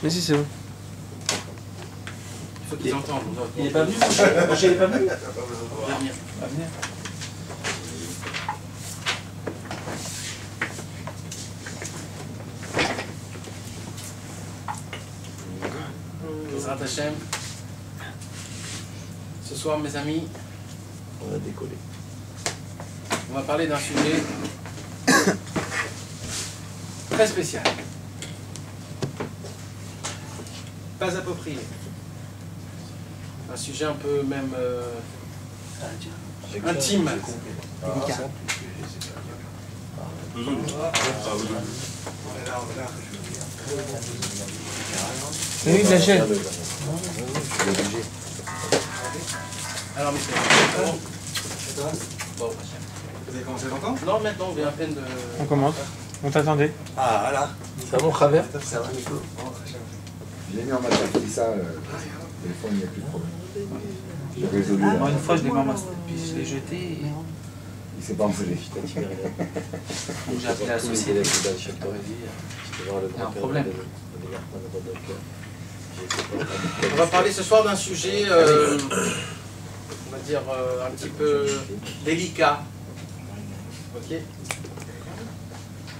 Mais si, c'est bon. Il faut qu'ils entendent. Il n'est pas venu, Moshe il n'est pas venu. Il va venir. Il va venir. Bezrat Hashem. Ce soir, mes amis, On a décollé. on va parler d'un sujet très spécial. Pas approprié. Un sujet un peu même intime. Oui, de la chaîne. Alors, messieurs, bon, Vous avez commencé longtemps? non, maintenant, on vient à peine de... On commence. On t'attendait. Ah, voilà. Ça va, mon travers? Ça va, Nico? J'ai mis en matériel ça, le téléphone, il n'y a plus de problème. J'ai résolu là. Moi, une fois, je l'ai mis puis je l'ai jeté. Et... Il s'est pas enflé. J'ai appelé la société. Un problème. On va parler ce soir d'un sujet, on va dire, un petit peu délicat. Ok.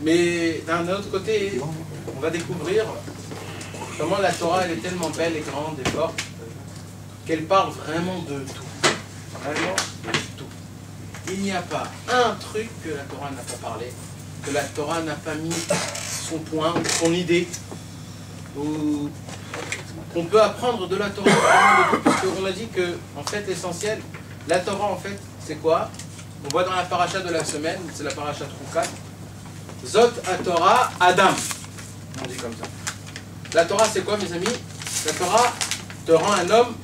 Mais d'un autre côté, on va découvrir comment la Torah elle est tellement belle et grande et forte qu'elle parle vraiment de tout. Vraiment de tout. Il n'y a pas un truc que la Torah n'a pas parlé, que la Torah n'a pas mis son point, son idée, ou qu'on peut apprendre de la Torah, parce qu'on a dit que, en fait, l'essentiel, la Torah, en fait, c'est quoi? On voit dans la paracha de la semaine, c'est la paracha Troukat, Zot HaTorah Adam. On dit comme ça. La Torah, c'est quoi, mes amis? La Torah te rend un homme.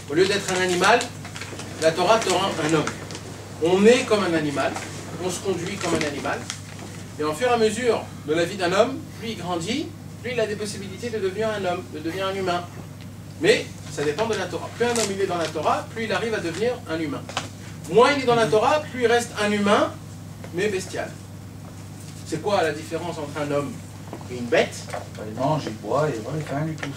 Au lieu d'être un animal, la Torah te rend un homme. On est comme un animal, on se conduit comme un animal, et au fur et à mesure de la vie d'un homme, plus il grandit, plus il a des possibilités de devenir un homme, de devenir un humain. Mais ça dépend de la Torah. Plus un homme il est dans la Torah, plus il arrive à devenir un humain. Moins il est dans la Torah, plus il reste un humain, mais bestial. C'est quoi la différence entre un homme et une bête? Il mange, il boit, et voilà, il fait rien du tout.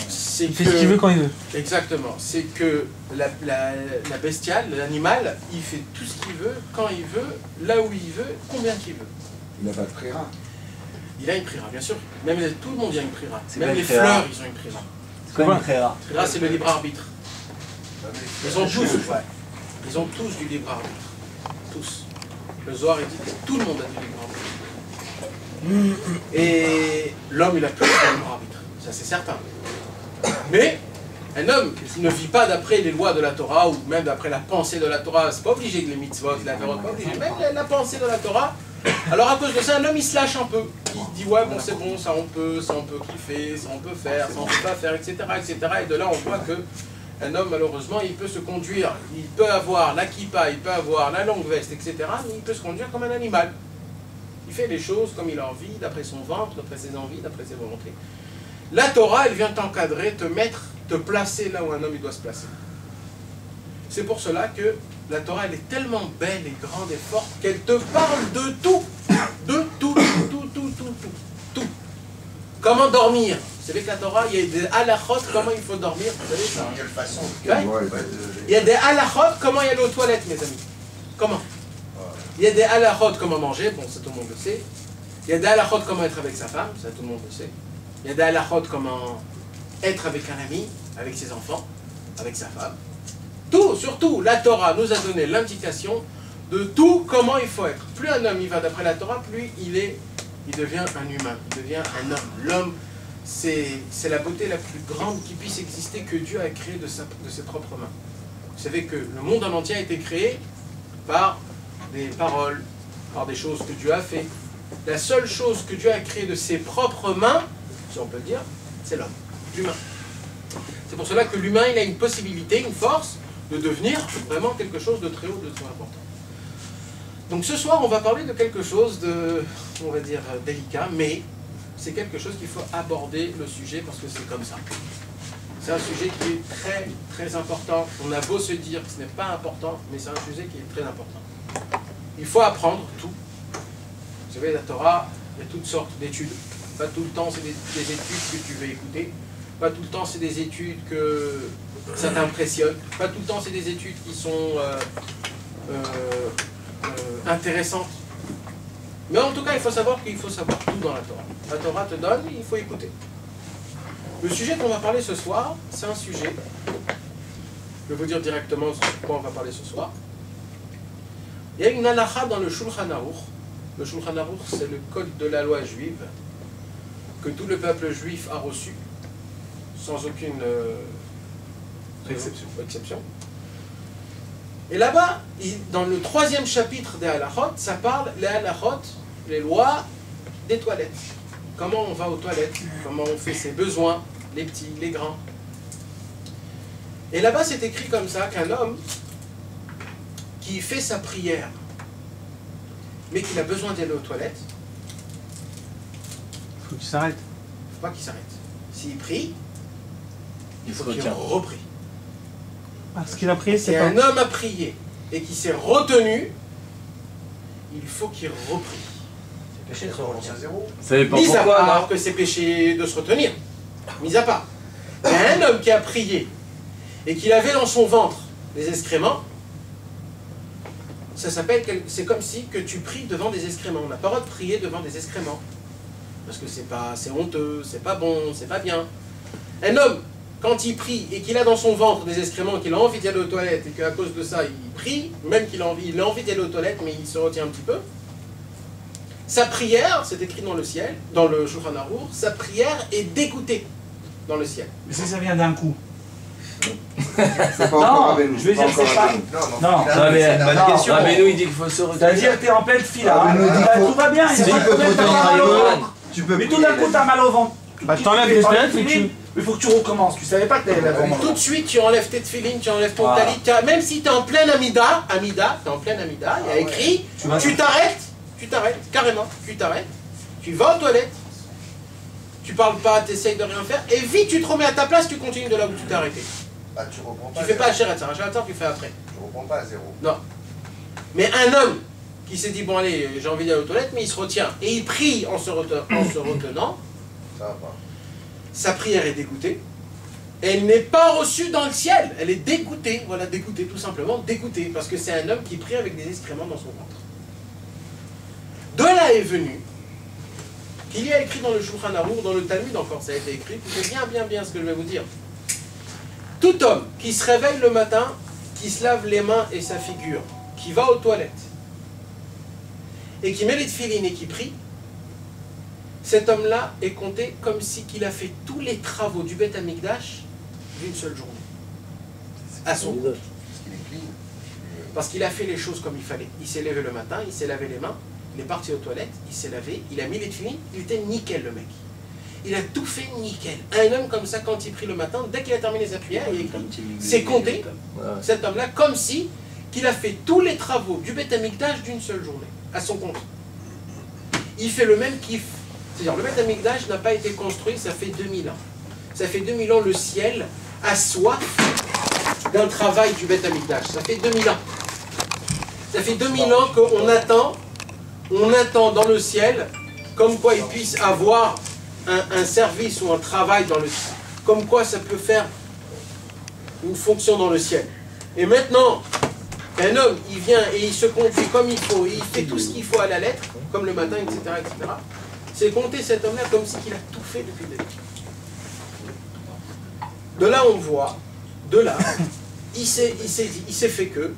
C'est Il fait ce qu'il veut quand il veut. Exactement. C'est que la bestiale, l'animal, il fait tout ce qu'il veut, quand il veut, là où il veut, combien qu'il veut. Il n'a pas de prira. Il a une prira, bien sûr. Même tout le monde a une prira. C'est Même quoi les une prira? fleurs, ils ont une prira. C'est quoi une prira? Prira, c'est le libre arbitre. Ils ont tous, ils ont tous du libre arbitre. Tous. Le Zohar, il dit que tout le monde a du libre arbitre. Et l'homme, il a plus de libre arbitre. Ça, c'est certain. Mais un homme qui ne vit pas d'après les lois de la Torah ou même d'après la pensée de la Torah, c'est pas obligé que les mitzvot, la Torah, pas obligé. Même la pensée de la Torah. Alors à cause de ça, un homme il se lâche un peu. Il dit ouais bon c'est bon, ça on peut kiffer, ça on peut faire, ça on peut pas faire, etc. etc. Et de là on voit que un homme malheureusement il peut se conduire, il peut avoir la kippa, il peut avoir la longue veste, etc. Mais il peut se conduire comme un animal. Il fait les choses comme il a envie, d'après son ventre, d'après ses envies, d'après ses volontés. La Torah elle vient t'encadrer, te mettre, te placer là où un homme il doit se placer. C'est pour cela que la Torah, elle est tellement belle et grande et forte qu'elle te parle de tout. De tout. Comment dormir? Vous savez que la Torah, il y a des halachot, comment il faut dormir. Vous savez ça? De quelle façon? Il y a des halachot, comment y aller aux toilettes, mes amis. Comment? Il y a des halachot, comment manger, bon, ça tout le monde le sait. Il y a des halachot, comment être avec sa femme, ça tout le monde le sait. Il y a des halachot, comment être avec un ami, avec ses enfants, avec sa femme. Tout, surtout, la Torah nous a donné l'indication de tout comment il faut être. Plus un homme il va d'après la Torah, plus il devient un humain, il devient un homme. L'homme, c'est la beauté la plus grande qui puisse exister que Dieu a créée de ses propres mains. Vous savez que le monde en entier a été créé par des paroles, par des choses que Dieu a fait. La seule chose que Dieu a créée de ses propres mains, si on peut le dire, c'est l'homme, l'humain. C'est pour cela que l'humain, il a une possibilité, une force, de devenir vraiment quelque chose de très haut, de très important. Donc ce soir, on va parler de quelque chose de, on va dire, délicat, mais c'est quelque chose qu'il faut aborder le sujet parce que c'est comme ça. C'est un sujet qui est très, très important. On a beau se dire que ce n'est pas important, mais c'est un sujet qui est très important. Il faut apprendre tout. Vous savez, la Torah, il y a toutes sortes d'études. Pas tout le temps, c'est des études que tu veux écouter. Pas tout le temps, c'est des études que ça t'impressionne. Pas tout le temps, c'est des études qui sont intéressantes. Mais en tout cas, il faut savoir qu'il faut savoir tout dans la Torah. La Torah te donne, il faut écouter. Le sujet qu'on va parler ce soir, c'est un sujet. Je vais vous dire directement de quoi on va parler ce soir. Il y a une halakha dans le Shulchan Aruch. Le Shulchan Aruch, c'est le code de la loi juive que tout le peuple juif a reçu, sans aucune exception. Et là-bas, dans le 3e chapitre des halachot, ça parle les halachot, les lois des toilettes. Comment on va aux toilettes, comment on fait ses besoins, les petits, les grands. Et là-bas, c'est écrit comme ça qu'un homme qui fait sa prière, mais qu'il a besoin d'aller aux toilettes, Il faut qu'il s'arrête. il ne faut pas qu'il s'arrête. S'il prie, il faut qu'il retient. reprie. Ah, ce qu'il a prié, Si c'est pas... un homme a prié et qui s'est retenu, il faut qu'il reprie. Péché de se relancer à zéro. Vous savez pas Mis à pourquoi, part non? que c'est péché de se retenir. Mis à part. Mais un homme qui a prié et qu'il avait dans son ventre des excréments, ça s'appelle, c'est comme si que tu pries devant des excréments. On n'a pas le droit de prier devant des excréments. Parce que c'est honteux, c'est pas bon, c'est pas bien. Un homme, quand il prie et qu'il a dans son ventre des excréments, qu'il a envie d'aller aux toilettes et qu'à cause de ça il prie, même qu'il a envie d'aller aux toilettes mais il se retient un petit peu, sa prière, c'est écrit dans le ciel, dans le Shulchan Aruch, sa prière est dégoûtée dans le ciel. Mais si ça vient d'un coup. C'est pas Non, encore Rabbeinu, je veux dire, encore c'est pas- Rabbeinu. Non, Non, mais bonne question. Rabbeinu, il dit qu'il faut se retenir. C'est-à-dire que t'es en pleine fila, Ah, mais nous, il faut- tout va bien, Si il y a tu pas de peux problème, te t'as retenir mal au à ventre. Tu peux Mais tout d'un coup, t'as mal au ventre. Bah, t'enlèves Tu les t'enlèves toilettes, filine, mais il faut que tu recommences. Tu savais pas que t'avais la vraiment. Tout de suite, tu enlèves tes tefilines, tu enlèves ton Voilà. talit, même si tu es en pleine Amida, t'es en pleine Amida, il y a écrit, tu t'arrêtes, carrément, tu t'arrêtes, tu vas aux toilettes, tu parles pas, tu essayes de rien faire, et vite tu te remets à ta place, tu continues de là où tu t'es arrêté. Ah, tu reprends pas. Tu fais pas Hachéret, tu fais après. Tu reprends pas à zéro. Non. Mais un homme qui s'est dit, bon allez, j'ai envie d'aller aux toilettes, mais il se retient, et il prie en se retenant, Ça va pas. sa prière est dégoûtée. Elle n'est pas reçue dans le ciel. Elle est dégoûtée. Voilà, dégoûtée, tout simplement. Dégoûtée. Parce que c'est un homme qui prie avec des excréments dans son ventre. De là est venu qu'il y a écrit dans le Shulchan Aruch, dans le Talmud encore, ça a été écrit. Écoutez bien ce que je vais vous dire. Tout homme qui se réveille le matin, qui se lave les mains et sa figure, qui va aux toilettes, et qui met les tefilines et qui prie, cet homme-là est compté comme si qu'il a fait tous les travaux du Beth Amikdash d'une seule journée. À son compte. Parce qu'il est clean. Parce qu'il a fait les choses comme il fallait. Il s'est levé le matin, il s'est lavé les mains, il est parti aux toilettes, il s'est lavé, il a mis les tefilines, il était nickel le mec. Il a tout fait nickel. Un homme comme ça, quand il prie le matin, dès qu'il a terminé sa prière, il écrit, c'est compté, cet homme-là, comme si qu'il a fait tous les travaux du Beth Amikdash d'une seule journée, à son compte. Il fait le même kiff. C'est-à-dire, le Beth Amikdash n'a pas été construit, ça fait 2000 ans. Ça fait 2000 ans, le ciel a soif d'un travail du Beth Amikdash. Ça fait 2000 ans. Ça fait 2000 ans qu'on attend dans le ciel, comme quoi il puisse avoir un service ou un travail dans le ciel. Comme quoi ça peut faire une fonction dans le ciel. Et maintenant, un homme, il vient et il se conduit comme il faut, et il fait tout ce qu'il faut à la lettre, comme le matin, etc., etc. C'est compter cet homme-là comme si qu'il a tout fait depuis le début. De là, on voit, de là, il s'est fait que,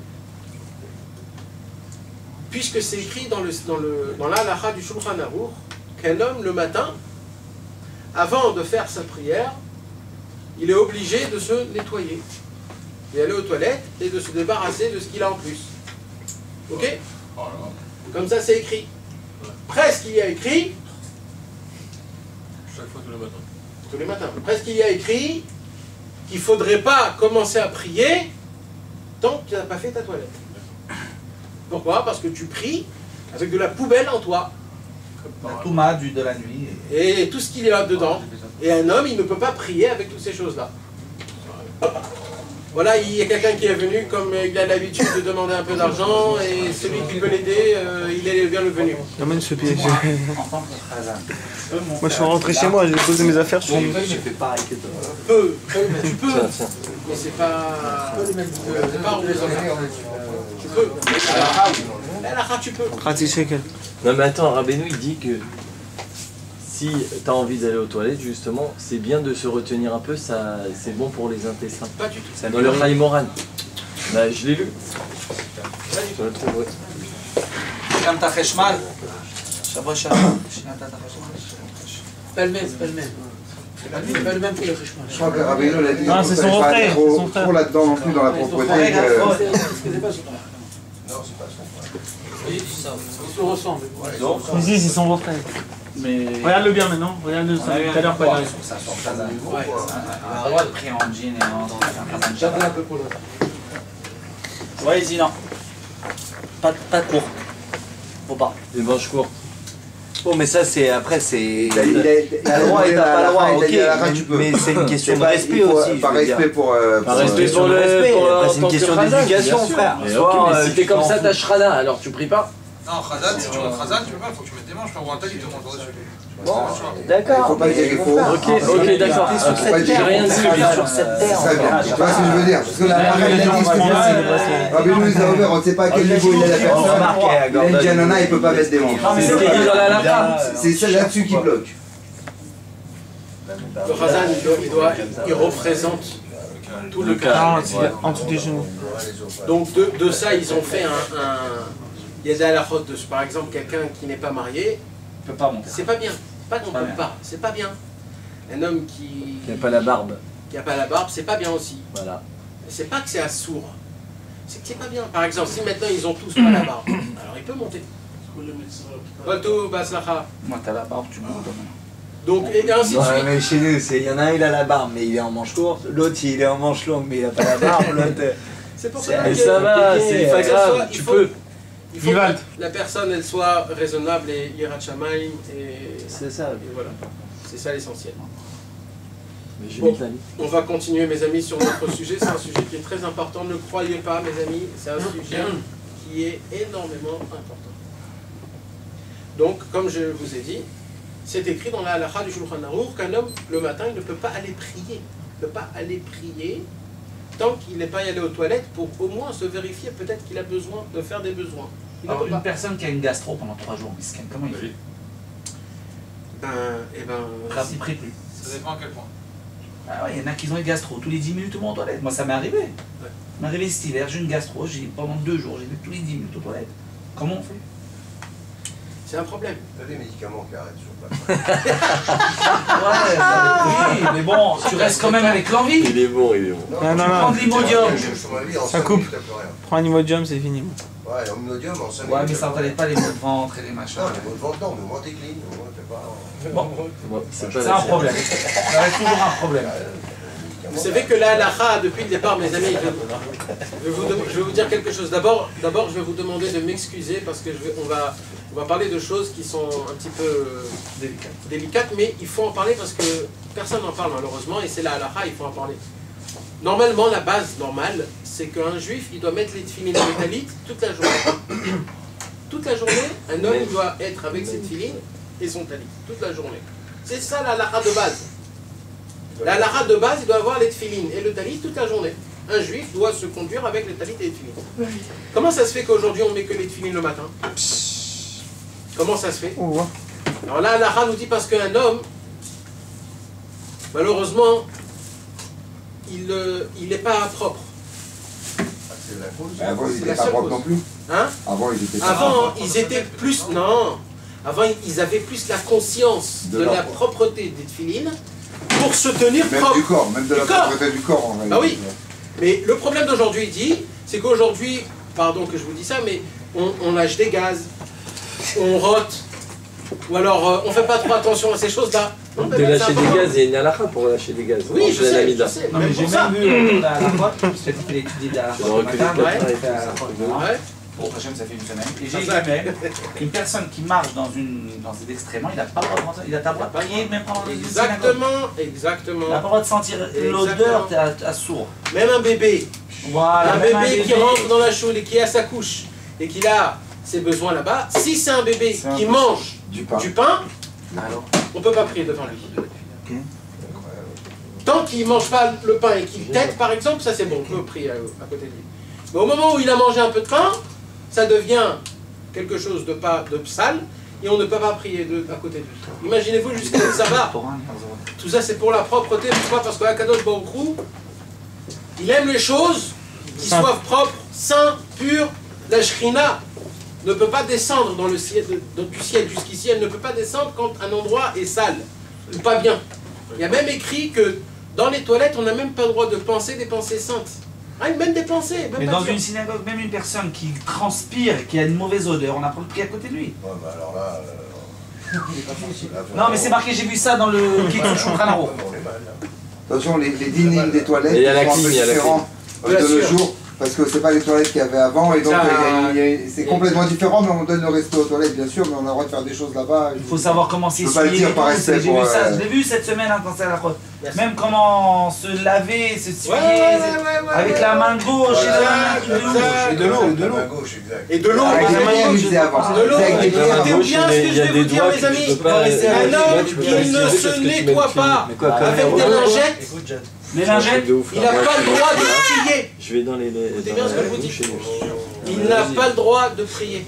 puisque c'est écrit dans l'halakha du Shulchan Aruch, qu'un homme, le matin, avant de faire sa prière, il est obligé de se nettoyer, d'aller aux toilettes et de se débarrasser de ce qu'il a en plus. Ok? Comme ça, c'est écrit. Presque, il y a écrit... Chaque fois tous les matins. Tous les matins. Presque il y a écrit qu'il ne faudrait pas commencer à prier tant que tu n'as pas fait ta toilette. Pourquoi? Parce que tu pries avec de la poubelle en toi. La touma de la nuit. Et tout ce qu'il y a dedans. Et un homme, il ne peut pas prier avec toutes ces choses-là. Voilà, il y a quelqu'un qui est venu, comme il a l'habitude de demander un peu d'argent, et celui qui peut l'aider, il est bien le venu. Amène ce pied. En tant que Khazan. Moi je suis rentré chez moi, j'ai posé mes affaires, je suis... J'ai fait pareil que toi. Tu peux, mais c'est pas obligatoire. Tu peux. La tu peux. 30 shekels. Non mais attends, Rabbeinu il dit que si t'as envie d'aller aux toilettes justement, c'est bien de se retenir un peu, ça c'est bon pour les intestins. Pas du tout. Dans le Chaim Moran. Bah je l'ai lu. Pas du Je le trouve, ouais. Comme ta Kheshmal. Shabbat shalom. Shinata ta Kheshmal. Pas le même. C'est pas le même que le Khishmal. Je crois que Rabbeinu l'a dit. Ah, c'est son frère. Trop là-dedans non plus dans la propreté. Excusez pas, Non, c'est pas ça. ils se ressemblent. Ici, c'est son beau-frère. Mais. Regarde-le bien maintenant, regarde-le tout à l'heure pas grave. Ça sort Khazan. Ouais. Un droit de pris en jean et en Khazan. J'avais un peu pour l'autre. Ouais, dis non. Pas court. Faut pas. Les manches courtes. Bon, mais ça, c'est après, c'est. Il a le droit et t'as pas le droit, ok. tu peux. Mais c'est une question de pas- respect il faut- aussi. Par je veux dire. respect pour. Par respect question pour de le respect, pour après, en c'est une tant que question Khazan, d'éducation, bien sûr. frère. Mais Soit, ok, mais si tu t'es comme t'en ça fous. ta shrana, alors tu pries pas. Non, Khazan, si tu rentres Khazan, tu peux pas, il faut que tu mettes des manches, ou un talit, tu rentres dessus. Bon, Il d'accord. faut pas dire qu'il faut. Ok, d'accord. T'es sur Faut pas cette dire terre, rien on de vit ça. sur cette terre. C'est ça, bien. Tu vois ce que je veux dire? Parce que la Ouais, parole, les il a gens dit se ce qu'on prennent a. le bracelet. Rabbeinu nous a ouvert, on ne sait pas à quel niveau il est la On personne. remarque, Il a une janana, il peut pas mettre des manches. C'est ce qu'il dit dans la halakha. C'est ça là-dessus qui bloque. Le Khazan, il représente tout le Ah, cas. c'est en dessous des genoux. Donc de ça, ils ont fait il y a des halakhot de, par exemple, quelqu'un qui n'est pas marié, Tu peux pas monter. c'est pas bien. Pas qu'on Pas peut bien. pas, c'est pas bien. Un homme qui Il n'y a pas la barbe. a pas la barbe, c'est pas bien aussi. Voilà. C'est pas que c'est assourd, c'est que c'est pas bien. Par exemple, si maintenant ils ont tous pas la barbe, alors il peut monter. Waltou, Baslacha. Moi, t'as la barbe, tu montes. Donc, et ainsi de Ouais, suite. mais chez nous, il y en a un, il a la barbe, mais il est en manche courte. L'autre, il est en manche longue, mais il a pas la barbe. L'autre. C'est pour C'est- ça Mais que ça va, compliqué. c'est pas Que ce grave, soit- tu il faut- peux. il faut Vivalt. que la personne elle soit raisonnable et Yirat Shamayim et C'est ça. et voilà. C'est ça l'essentiel. Mais j'ai Bon. mis la ligne. On va continuer, mes amis, sur notre sujet. C'est un sujet qui est très important. Ne croyez pas, mes amis, c'est un sujet qui est énormément important. Donc, comme je vous ai dit, c'est écrit dans la halakha du Shulchan Aruch qu'un homme, le matin, il ne peut pas aller prier. Il ne peut pas aller prier tant qu'il n'est pas allé aux toilettes pour au moins se vérifier peut-être qu'il a besoin de faire des besoins. Il ne Alors, peut pas. une personne qui a une gastro pendant 3 jours, miskin, comment il fait? Il prie plus. Ça dépend à quel point. Ah ouais, il y en a qui ont une gastro, tous les 10 minutes tout le monde aux toilettes. Moi, ça m'est arrivé. Ça m'est arrivé cet hiver, j'ai une gastro, pendant 2 jours, j'ai vu tous les 10 minutes aux toilettes. Comment on fait? C'est un problème. T'as des médicaments qui arrêtent sur place. Ouais, oui, mais bon, tu restes quand même avec l'envie. Il est bon, il est bon. Non, non, Prends non. de l'imodium. Ça coupe. Prends un Imodium, c'est fini. Ouais, en imodium, en 5 Ouais, mais ça t'allait pas les maux de ventre et les machins. Non, les mots de vente, non, mais au moins t'es clean. Au moins t'es pas. Bon, Bon, c'est pas c'est la un sienne. problème. Ça reste toujours un problème. Vous savez que la halakha, depuis le départ, mes amis, je vais vous dire quelque chose. D'abord, je vais vous demander de m'excuser parce que on va parler de choses qui sont un petit peu délicates, mais il faut en parler parce que personne n'en parle malheureusement, et c'est la halakha, il faut en parler. Normalement, la base normale, c'est qu'un juif, il doit mettre les tefillin et les talit toute la journée. Toute la journée, un homme il doit être avec ses tefillin et son talit, toute la journée. C'est ça la halakha de base. La halakha de base, il doit avoir les tefillin et le talit toute la journée. Un juif doit se conduire avec les talit et les tefillin. Comment ça se fait qu'aujourd'hui on met que les tefillin le matin? Comment ça se fait? Oh, ouais. Alors là, la halakha nous dit parce qu'un homme, malheureusement, il n'est pas propre. C'est la cause. Avant, ils C'est n'étaient la pas seule propres cause. non plus. Hein? Avant, ils étaient pas Avant, propres. ils étaient plus... Non. Avant, ils avaient plus la conscience De de leur la propreté des tefillin pour se tenir Même propre. du corps, même de Du la corps. propreté du corps en réalité. Bah oui. Mais le problème d'aujourd'hui, il dit, c'est qu'aujourd'hui, pardon que je vous dis ça, mais on lâche des gaz, on rote, ou alors on fait pas trop attention à ces choses-là. On De peut mettre lâcher ça des en- gaz, il y a une halakha pour lâcher des gaz. Oui, je sais, je sais. Non, mais Même j'ai pour ça. même vu la fois, parce que tu fais l'étude de la Tu fois dois le reculer matin, de ouais, quatre tu fais à la fois le matin. Ouais. Pour Hachem, ça fait une semaine. Et j'ai vu même une personne qui marche dans cet excrément, il n'a pas le droit de rentrer, il n'a pas le droit de prier, même pendant une synagogue. Exactement. Il n'a pas le droit de sentir l'odeur, t'as sourd. Même un bébé. Voilà, un bébé qui rentre dans la choule et qui est à sa couche et qu'il a ses besoins là-bas, si c'est un bébé qui mange du pain, alors on ne peut pas prier devant lui. Tant qu'il ne mange pas le pain et qu'il tète, par exemple, ça c'est bon, on peut prier à côté de lui. Mais au moment où il a mangé un peu de pain, ça devient quelque chose de sale et on ne peut pas prier à côté de lui. Imaginez-vous jusqu'à où ça va. Tout ça c'est pour la propreté. Pourquoi? Parce que Akadosh Baruch Hu, il aime les choses qui soient propres, saints, pures. La Shrina ne peut pas descendre dans le ciel, du ciel jusqu'ici, elle ne peut pas descendre quand un endroit est sale ou pas bien. Il y a même écrit que dans les toilettes, on n'a même pas le droit de penser des pensées saintes. Ah, même des pensées. Même mais dans une synagogue, même une personne qui transpire, qui a une mauvaise odeur, on n'a pas le prier à côté de lui. Ouais, bah alors là. Non, mais c'est marqué, j'ai vu ça dans le Kitzur Shulchan Aruch. Attention, les dining des toilettes il y a la sont un peu clim, il y a la différents de nos jours. Parce que c'est pas les toilettes qu'il y avait avant, et donc c'est complètement différent, mais on donne le respect aux toilettes, bien sûr, mais on a le droit de faire des choses là-bas. Il faut savoir comment s'essuyer. Je peux pas le dire par respect. J'ai vu ça, je l'ai vu cette semaine quand c'est à la côte. Même comment se laver, se essuyer, avec la main gauche et de l'eau. Et de l'eau. Avec la main gauche. Écoutez bien ce que je vais vous dire, mes amis. Un homme qui ne se nettoie pas avec des lingettes, il n'a pas le droit de prier. Je vais dans les. Écoutez bien ce que je vous dis. Il n'a pas le droit de prier.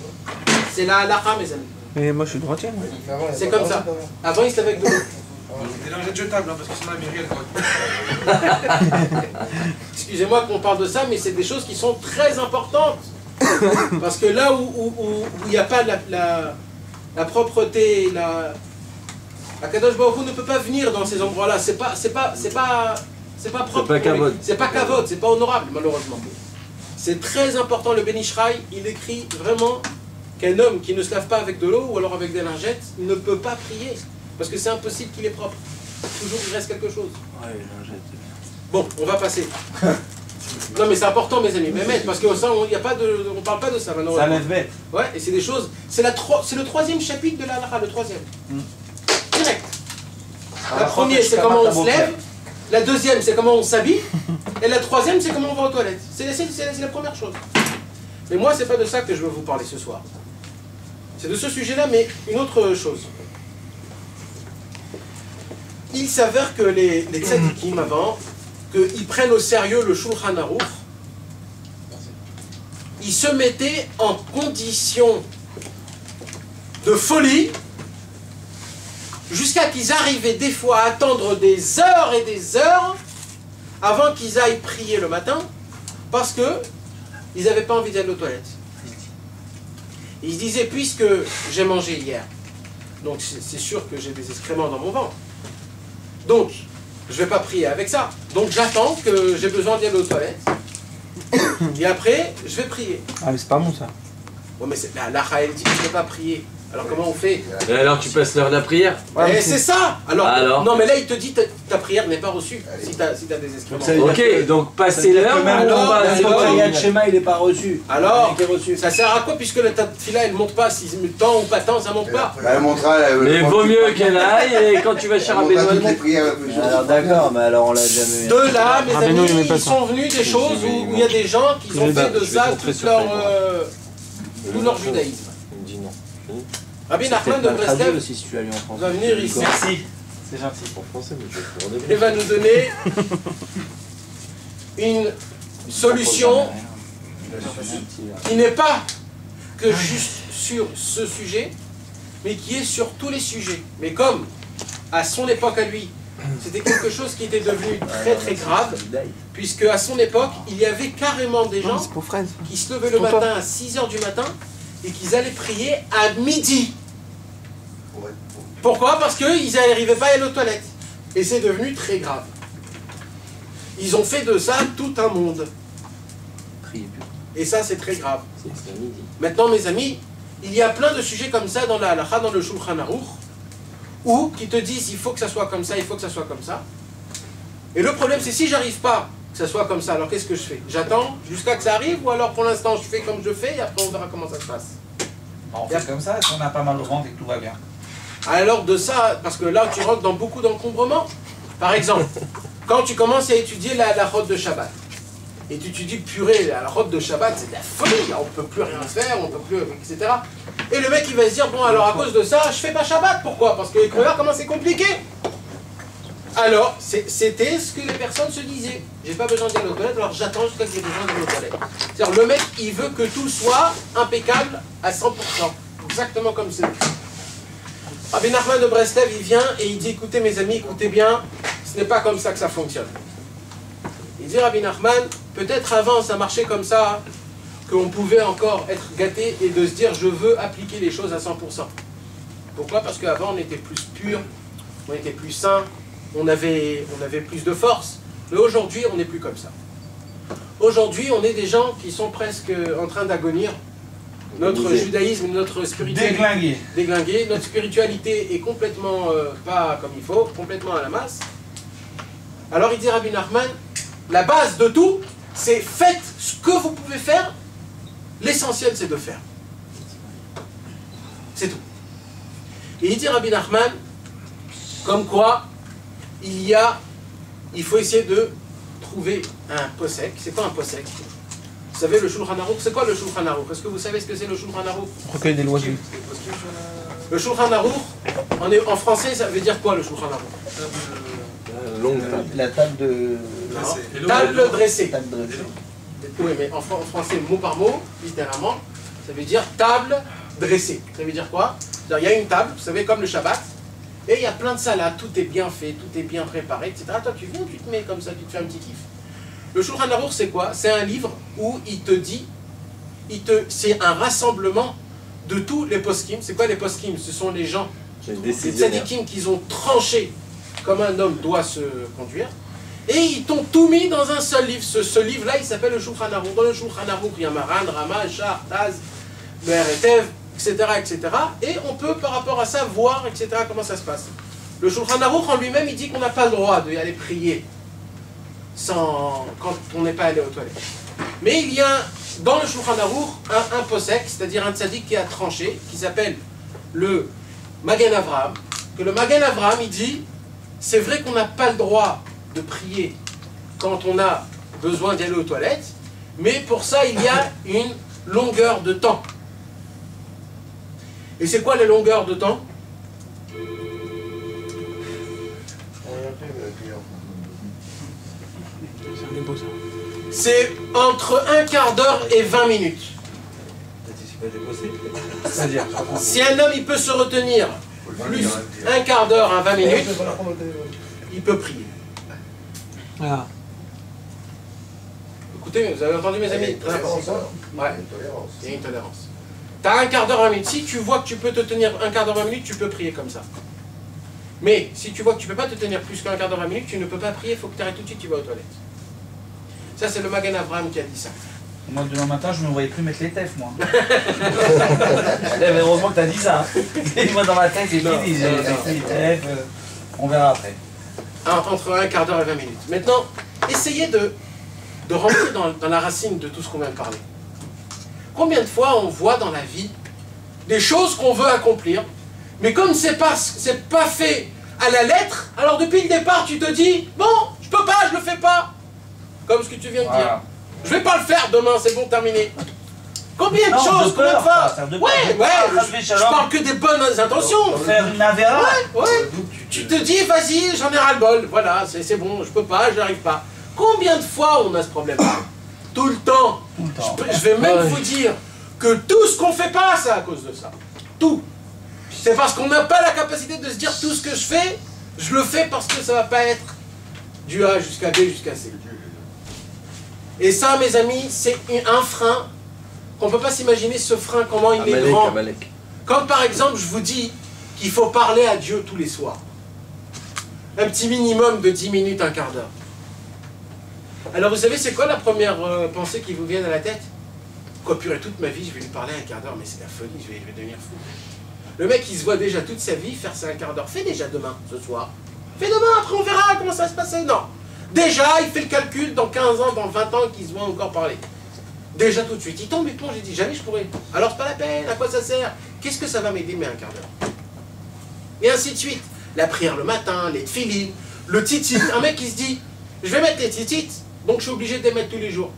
C'est la halakha, mes amis. Mais moi je suis droitier. C'est comme ça. Avant, il se lavait avec de l'eau. Des lingettes jetables, parce que sinon la mairie, elle Excusez-moi qu'on parle de ça, mais c'est des choses qui sont très importantes. Parce que là où il n'y a pas la propreté, la Kadosh Baruch Hu ne peut pas venir dans ces endroits-là. C'est pas propre. C'est pas kavod, c'est pas honorable, malheureusement. C'est très important. Le Ben Ishraï, il écrit vraiment qu'un homme qui ne se lave pas avec de l'eau ou alors avec des lingettes ne peut pas prier. Parce que c'est impossible qu'il est propre. Toujours il reste quelque chose. Ouais, les lingettes. Bon, on va passer. Non mais c'est important, mes amis. Mais parce que ça, on parle pas de ça maintenant. Ça lève bête. Ouais, et c'est des choses. C'est le 3e chapitre de la halakha, le 3e. Direct. La première, c'est comment on se lève. La deuxième, c'est comment on s'habille. Et la troisième, c'est comment on va aux toilettes. C'est la première chose. Mais moi, c'est pas de ça que je veux vous parler ce soir. C'est de ce sujet-là, mais une autre chose. Il s'avère que les tzadikim avant, qu'ils prennent au sérieux le Shulchan Aruch, ils se mettaient en condition de folie jusqu'à qu'ils arrivaient des fois à attendre des heures et des heures avant qu'ils aillent prier le matin parce qu'ils n'avaient pas envie d'aller aux toilettes. Ils se disaient, puisque j'ai mangé hier, donc c'est sûr que j'ai des excréments dans mon ventre, donc je ne vais pas prier avec ça. Donc j'attends que j'ai besoin d'aller aux toilettes et après je vais prier. Ah mais c'est pas bon ça. Ouais, mais la elle dit que je ne vais pas prier. Alors comment on fait? Et alors tu passes l'heure de la prière? Et c'est ça. Alors non mais là il te dit ta prière n'est pas reçue si t'as des excréments. Ok, donc passer l'heure, le schéma il n'est pas reçu. Alors ça sert à quoi puisque la tefila elle monte pas, si temps ou pas temps ça monte pas. Elle montera. Mais vaut mieux qu'elle aille et quand tu vas chez Rabbeinu elle monte. Alors d'accord, mais alors on l'a jamais. De là mes amis ils sont venus des choses où il y a des gens qui ont fait de ça tout leur judaïsme. Il me dit non. Rabbi Nachman de Breslev aussi si tu l'as lu en français. va venir ici. Merci, c'est gentil. En français, mais je vais pour Et va nous donner une solution qui n'est pas que juste sur ce sujet, mais qui est sur tous les sujets. Mais comme à son époque à lui, c'était quelque chose qui était devenu très très grave, puisque à son époque, il y avait carrément des gens qui se levaient le matin à 6 h du matin et qu'ils allaient prier à midi. Pourquoi? Parce qu'ils n'arrivaient pas à aller aux toilettes. Et c'est devenu très grave. Ils ont fait de ça tout un monde. Et ça, c'est très grave. Maintenant, mes amis, il y a plein de sujets comme ça dans la halakha, dans le Shulchan Aruch, où qui te disent il faut que ça soit comme ça, il faut que ça soit comme ça. Et le problème, c'est si j'arrive pas que ça soit comme ça. Alors qu'est-ce que je fais? J'attends jusqu'à que ça arrive ou alors pour l'instant je fais comme je fais et après on verra comment ça se passe? On fait comme ça, si on a pas mal au ventre et que tout va bien. Alors de ça, parce que là tu rentres dans beaucoup d'encombrements. Par exemple, quand tu commences à étudier la route de Shabbat, et tu dis purée, la route de Shabbat c'est de la folie, on peut plus rien faire, on peut plus, etc. Et le mec il va se dire, bon alors à cause de ça, je fais pas Shabbat, pourquoi? Parce que regarde comment c'est compliqué. Alors, c'était ce que les personnes se disaient. J'ai pas besoin d'aller aux toilettes, alors j'attends jusqu'à ce que j'ai besoin d'aller aux toilettes. C'est-à-dire, le mec, il veut que tout soit impeccable à 100%. Exactement comme c'est. Rabbi Nachman de Breslev, il vient et il dit, écoutez mes amis, écoutez bien, ce n'est pas comme ça que ça fonctionne. Il dit, Rabbi Nachman, peut-être avant ça marchait comme ça, qu'on pouvait encore être gâté et de se dire, je veux appliquer les choses à 100%. Pourquoi? Parce qu'avant, on était plus pur, on était plus sain, on avait plus de force. Mais aujourd'hui, on n'est plus comme ça. Aujourd'hui, on est des gens qui sont presque en train d'agonir. Notre judaïsme, notre spiritualité... Déglingué. Notre spiritualité est complètement pas comme il faut, complètement à la masse. Alors il dit Rabbi Nachman, la base de tout, c'est faites ce que vous pouvez faire. L'essentiel, c'est de faire. C'est tout. Et il dit Rabbi Nachman, comme quoi, il faut essayer de trouver un posek. C'est quoi un posek? Vous savez, le Shulchan Aruch, c'est quoi le Shulchan Aruch? Est-ce que vous savez ce que c'est le Shulchan Aruch? Recueil des lois. Le Shulchan Aruch, en français, ça veut dire quoi le Shulchan Aruch? Longue table. La table de... Table dressée. Table dressée. Oui, mais en français, mot par mot, littéralement, ça veut dire table dressée. Ça veut dire quoi? Il y a une table, vous savez, comme le Shabbat, et il y a plein de salades, tout est bien fait, tout est bien préparé, etc. Toi, tu viens, tu te mets comme ça, tu te fais un petit kiff. Le Shulchan Aruch, c'est quoi? C'est un livre où il te dit, c'est un rassemblement de tous les poskim. C'est quoi les poskim? Ce sont les gens, les tzadikim qui ont tranché comme un homme doit se conduire. Et ils t'ont tout mis dans un seul livre. Ce livre-là, il s'appelle le Shulchan Aruch. Dans le Shulchan Aruch, il y a Maran, Rama, Shar, Taz, Ber et Tev, etc., etc. Et on peut, par rapport à ça, voir, etc., comment ça se passe. Le Shulchan Aruch, en lui-même, il dit qu'on n'a pas le droit d'aller prier quand on n'est pas allé aux toilettes. Mais il y a, dans le Shulchan Aruch, un posek, c'est-à-dire un tzaddik qui a tranché, qui s'appelle le Magen Avraham. Que le Magen Avraham, il dit, c'est vrai qu'on n'a pas le droit de prier quand on a besoin d'aller aux toilettes, mais pour ça, il y a une longueur de temps. Et c'est quoi les longueurs de temps? C'est entre un quart d'heure et 20 minutes. C'est-à-dire, si un homme il peut se retenir plus un quart d'heure à 20 minutes, il peut prier. Ah. Écoutez, vous avez entendu mes amis? Très important. Ouais. Il y a une tolérance. Tu as un quart d'heure, 20 minutes. Si tu vois que tu peux te tenir un quart d'heure, 20 minutes, tu peux prier comme ça. Mais si tu vois que tu ne peux pas te tenir plus qu'un quart d'heure, 20 minutes, tu ne peux pas prier, il faut que tu arrêtes tout de suite, tu vas aux toilettes. Ça, c'est le Magen Avraham qui a dit ça. moi, demain matin, je ne me voyais plus mettre les tefs, moi. Mais heureusement que tu as dit ça. Moi, dans ma tête, c'est fini. J'ai fait les tefs. On verra après. Entre un quart d'heure et 20 minutes. Maintenant, essayez de rentrer dans la racine de tout ce qu'on vient de parler. Combien de fois on voit dans la vie des choses qu'on veut accomplir, mais comme c'est pas fait à la lettre, alors depuis le départ, tu te dis, bon, je peux pas, je le fais pas. Comme ce que tu viens de dire. Je vais pas le faire demain, c'est bon, terminé. Combien de choses, combien de fois? Je parle que des bonnes intentions. Faire une avera. Ouais. Tu te dis, vas-y, j'en ai ras-le-bol. Voilà, c'est bon, je peux pas, je n'arrive pas. Combien de fois on a ce problème-là? Tout le temps. Je vais même vous dire que tout ce qu'on fait pas, c'est à cause de ça. Tout. C'est parce qu'on n'a pas la capacité de se dire tout ce que je fais, je le fais parce que ça va pas être du A jusqu'à B jusqu'à C. Et ça, mes amis, c'est un frein qu'on ne peut pas s'imaginer, ce frein, comment il est grand. Comme par exemple, je vous dis qu'il faut parler à Dieu tous les soirs. Un petit minimum de 10 minutes, un quart d'heure. Alors vous savez, c'est quoi la première pensée qui vous vient à la tête? Quoi, purée, toute ma vie, je vais lui parler un quart d'heure, mais c'est la folie, je vais devenir fou. Le mec, il se voit déjà toute sa vie faire ça un quart d'heure. Fais déjà demain, ce soir. Fais demain, après on verra comment ça va se passer. Non. Déjà, il fait le calcul dans 15 ans, dans 20 ans, qu'ils se vont encore parler. Déjà tout de suite, il tombe, il plonge, il dit jamais je pourrais. Alors c'est pas la peine, à quoi ça sert? Qu'est-ce que ça va m'aider, mais un quart d'heure? Et ainsi de suite. La prière le matin, les tfilines, le titit. Un mec qui se dit, je vais mettre les titites, donc je suis obligé de les mettre tous les jours.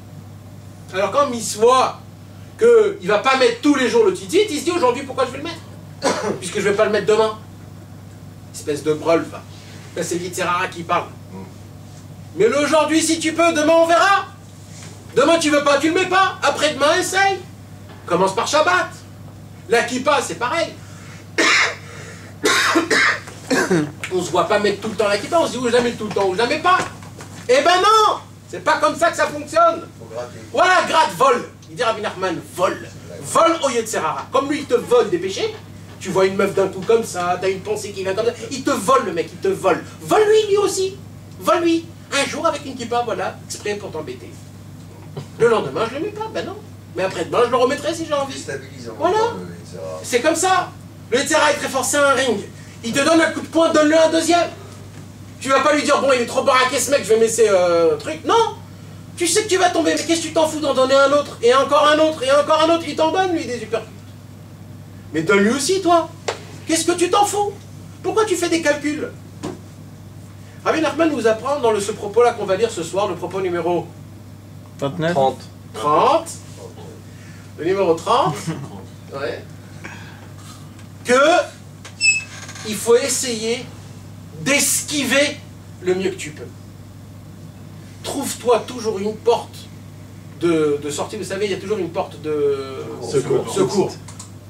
Alors quand il se voit qu'il ne va pas mettre tous les jours le titit, il se dit aujourd'hui pourquoi je vais le mettre? Puisque je ne vais pas le mettre demain. Espèce de brolf. Là c'est Yitzhara qui parle. Mais aujourd'hui si tu peux, demain on verra. Demain tu veux pas, tu le mets pas. Après-demain essaye. Commence par Shabbat. La kippa c'est pareil. On se voit pas mettre tout le temps la kippa, on se dit ou je la mets tout le temps ou je la mets pas. Eh ben non, c'est pas comme ça que ça fonctionne. Voilà, gratte, vole. Il dit Rabbi Nachman, vole. Vole au Yetzerara. Comme lui il te vole des péchés, tu vois une meuf d'un coup comme ça, t'as une pensée qui vient comme ça, il te vole le mec, il te vole. Vole-lui lui aussi. Vole-lui. Un jour avec une kippa, voilà, exprès pour t'embêter. Le lendemain je le mets pas, ben non. Mais après-demain je le remettrai si j'ai envie. Voilà. C'est comme ça. Le Yetzerara est très fort, c'est un ring. Il te donne un coup de poing, donne-le un deuxième. Tu vas pas lui dire, bon, il est trop baraqué ce mec, je vais me laisser truc. Non. Tu sais que tu vas tomber, mais qu'est-ce que tu t'en fous d'en donner un autre, et encore un autre, et encore un autre. Il t'en donne, lui, des uppercuts. Mais donne-lui aussi, toi. Qu'est-ce que tu t'en fous? Pourquoi tu fais des calculs? Rabbi Nachman nous apprend dans ce propos-là qu'on va lire ce soir, le propos numéro 29. 30. Le numéro 30. Ouais. Que il faut essayer d'esquiver le mieux que tu peux. Trouve-toi toujours une porte de sortie. Vous savez, il y a toujours une porte de secours.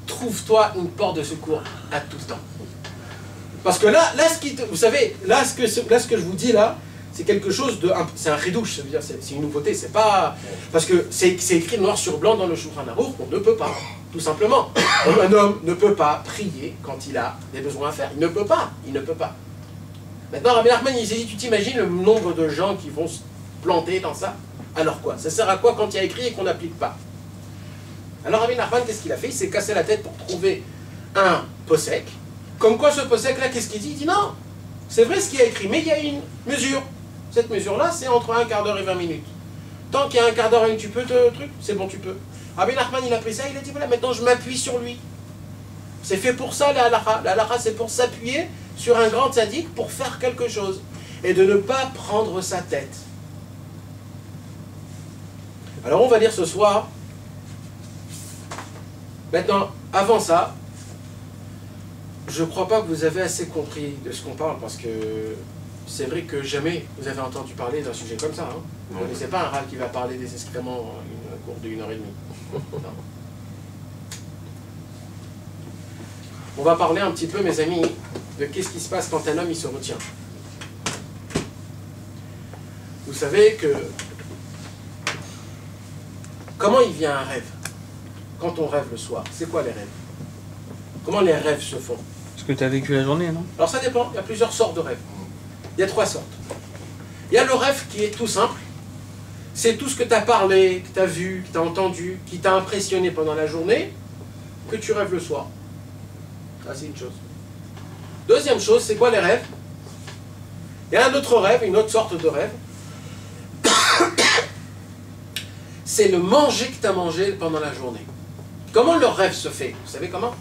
Trouve-toi une porte de secours à tout temps. Parce que là vous savez, là ce que je vous dis là, c'est quelque chose de... C'est un ridouche, ça veut dire, c'est une nouveauté, c'est pas... Parce que c'est écrit noir sur blanc dans le Shulchan Aruch, on ne peut pas, tout simplement. Un homme ne peut pas prier quand il a des besoins à faire. Il ne peut pas, il ne peut pas. Maintenant, Rabbi Nachman, il s'est dit, tu t'imagines le nombre de gens qui vont se planter dans ça? Alors quoi? Ça sert à quoi quand il y a écrit et qu'on n'applique pas? Alors Rabbi Nachman, qu'est-ce qu'il a fait? Il s'est cassé la tête pour trouver un posek. Comme quoi ce posek-là, qu'est-ce qu'il dit? Il dit non, c'est vrai ce qu'il y a écrit, mais il y a une mesure. Cette mesure-là, c'est entre un quart d'heure et 20 minutes. Tant qu'il y a un quart d'heure et tu peux te truc, c'est bon, tu peux. Rabbi Nachman, il a pris ça, il a dit, voilà, maintenant je m'appuie sur lui. C'est fait pour ça, la halakha. La halakha, c'est pour s'appuyer sur un grand tzaddik pour faire quelque chose. Et de ne pas prendre sa tête. Alors, on va lire ce soir. Maintenant, avant ça, je ne crois pas que vous avez assez compris de ce qu'on parle, parce que c'est vrai que jamais vous avez entendu parler d'un sujet comme ça. Hein. Vous ne connaissez pas un râle qui va parler des excréments en une cours d'1 heure et demie. Non. On va parler un petit peu, mes amis, de qu'est-ce qui se passe quand un homme il se retient. Vous savez que... Comment il vient un rêve? Quand on rêve le soir, c'est quoi les rêves? Comment les rêves se font? Ce que tu as vécu la journée, non? Alors ça dépend, il y a plusieurs sortes de rêves. Il y a 3 sortes. Il y a le rêve qui est tout simple. C'est tout ce que tu as parlé, que tu as vu, que tu as entendu, qui t'a impressionné pendant la journée, que tu rêves le soir. Ça, c'est une chose. Deuxième chose, c'est quoi les rêves? Il y a un autre rêve, une autre sorte de rêve. C'est le manger que tu as mangé pendant la journée. Comment le rêve se fait? Vous savez comment?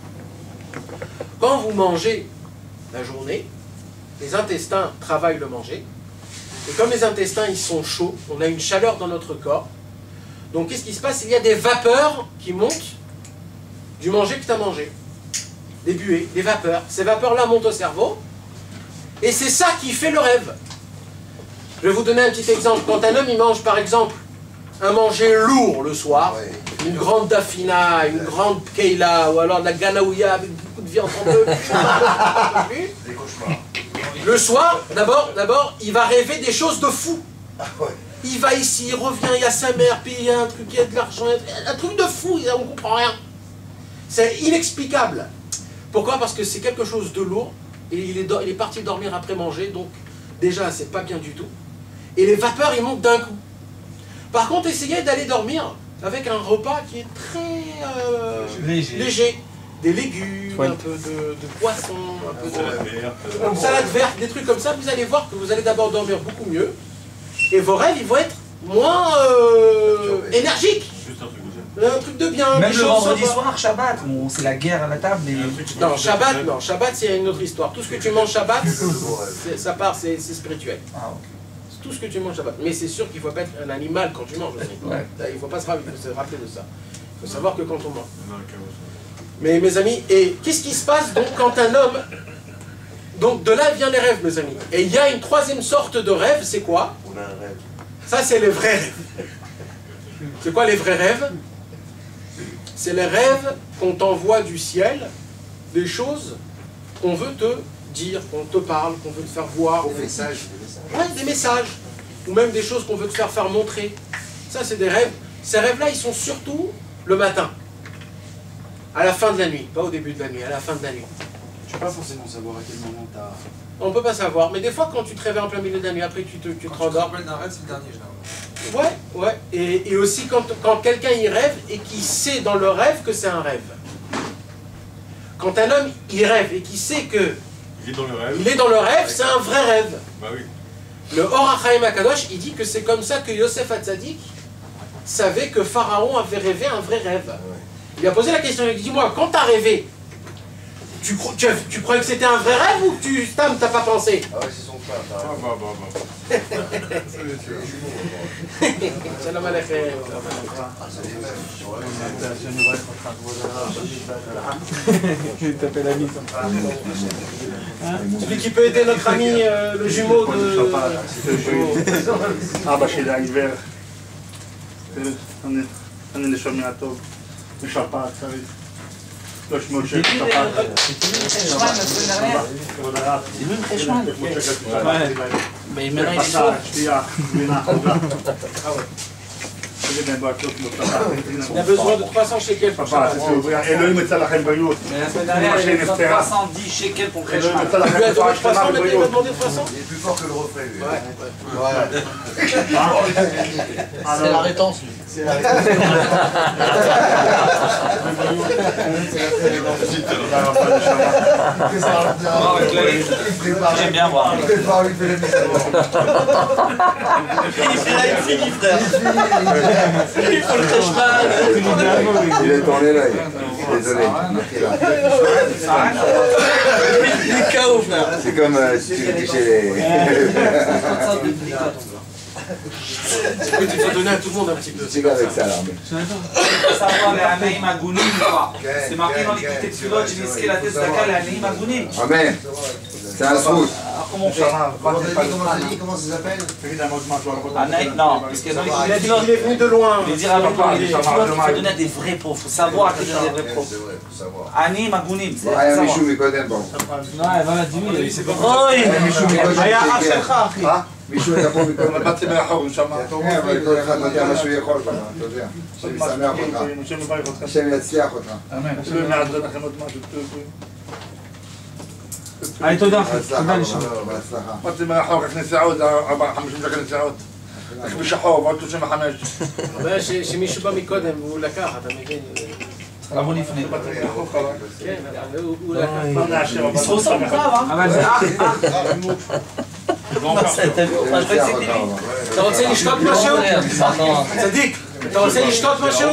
Quand vous mangez la journée, les intestins travaillent le manger. Et comme les intestins ils sont chauds, on a une chaleur dans notre corps. Donc qu'est-ce qui se passe? Il y a des vapeurs qui montent du manger que tu as mangé. Des buées, des vapeurs. Ces vapeurs-là montent au cerveau. Et c'est ça qui fait le rêve. Je vais vous donner un petit exemple. Quand un homme il mange par exemple un manger lourd le soir, une grande dafina, une grande keila, ou alors de la ganaouya avec beaucoup de viande en bleu, Des cauchemars. le soir, d'abord, il va rêver des choses de fou. Il va ici, il revient, il y a sa mère, puis il y a un truc, il y a de l'argent, un truc de fou, on ne comprend rien. C'est inexplicable. Pourquoi? Parce que c'est quelque chose de lourd, et il est parti dormir après manger, donc déjà, c'est pas bien du tout. Et les vapeurs, ils montent d'un coup. Par contre, essayez d'aller dormir avec un repas qui est très léger. Des légumes, un peu de poisson, un peu de salade verte, des trucs comme ça. Vous allez voir que vous allez d'abord dormir beaucoup mieux. Et vos rêves, ils vont être moins énergiques. Juste un truc de ça. Un truc de bien. Même des le choses vendredi sympas. soir, Shabbat, bon, c'est la guerre à la table, mais. Non, Shabbat, non. Shabbat, c'est une autre histoire. Tout ce que tu manges Shabbat, ça part, c'est spirituel. Ah, ok. C'est tout ce que tu manges Shabbat. Mais c'est sûr qu'il ne faut pas être un animal quand tu manges aussi. Ouais. Il ne faut pas se rappeler de ça. Il faut savoir que quand on mange. Mais mes amis, et qu'est-ce qui se passe donc quand un homme... Donc de là viennent les rêves, mes amis. Et il y a une troisième sorte de rêve, c'est quoi? On a un rêve. Ça, c'est les vrais rêves. C'est quoi les vrais rêves? C'est les rêves qu'on t'envoie du ciel, des choses qu'on veut te dire, qu'on te parle, qu'on veut te faire voir. Des messages. Ouais, des messages. Ou même des choses qu'on veut te faire montrer. Ça, c'est des rêves. Ces rêves-là, ils sont surtout le matin. À la fin de la nuit. Pas au début de la nuit, à la fin de la nuit. Tu peux pas forcément savoir à quel moment t'as. On peut pas savoir. Mais des fois, quand tu te réveilles en plein milieu de la nuit, après tu te Quand tu te rendors. rappelles d'un rêve, c'est le dernier, généralement. Ouais. Et aussi quand quelqu'un y rêve et qu'il sait dans le rêve que c'est un rêve. Quand un homme y rêve et qu'il sait que Il est dans le rêve. il est dans le rêve, c'est un vrai rêve. Bah oui. Le Or HaChaim HaKadosh, il dit que c'est comme ça que Yosef Hatzadik savait que Pharaon avait rêvé un vrai rêve. Il lui a posé la question, il lui dit, dis-moi, quand t'as rêvé, tu croyais que c'était un vrai rêve ou que t'as pas pensé? Ah ouais, c'est son frère. Ah bah. Shalom Aleichem. Celui qui peut aider notre ami, le jumeau de... אבא שלי העיוור, אני לשומע טוב, בשפעת צריך 300 שקל שפעת. כבוד הרב, בשר, שתייה, גבינה, חודה. Il a besoin de 300 shekels pour ça. אלוהים יצא לכם בריאות. Mais la semaine dernière, il y avait 310 shekels pour le אלוהים Kheshman. יצא Il lui a לכם demandé רפואה 300, שלמה maintenant il va ובריאות. demander 300. Il est plus fort que le refrain, lui. C'est la rétence, lui. C'est la J'aime bien voir. Il prépare, il fait les mises à jour. Il faut le Kheshman. Il est tourné là. Désolé. Il est KO, frère. C'est comme si tu touchais les. Écoute, il faut donner à tout le monde un petit peu. C'est avec ça là. savoir les Anaïm Agounim ou pas. C'est marqué dans l'équité de Philot, j'ai misqué la tête d'Aka, les Anaïm Agounim. Amen. C'est un srout. Alors comment on fait Comment ça s'appelle? Anaïm, non, parce que dans Il a l'équité dit de Philot, qu'il est venu de loin. les dire avec moi, les Philot, il faut donner à des vrais profs, il faut savoir à qui donner des vrais profs. C'est vrai, faut savoir. Anaïm Agounim, c'est היה savoir. מישהו מקודם פה. אוי! היה מישהו מקודם היה אח שהגיע. שלך, אחי. מישהו היה פה מקודם. באתי מאחור, נשמה. כן, אבל כל אחד נותן מה שהוא יכול ככה, אתה יודע. השם ישמח אותך. השם יברך אותך. השם יצליח אותך. אלוהים יעזור לכם עוד משהו טוב. היי, תודה. בהצלחה, בהצלחה. באתי מאחור, רק נסיעות, 50 דקות נסיעות. רק בשחור, ועוד 35. הבעיה שמישהו בא מקודם והוא לקח, אתה מבין? לבוא לפני. באתי מאחור חבל. כן, הוא לקח. לא נאשר, אבל... ישרוף שם קרב, אבל זה אח, מה זה, אתה לא עשיתי לי? אתה רוצה לשתות משהו? צדיק, אתה רוצה לשתות משהו?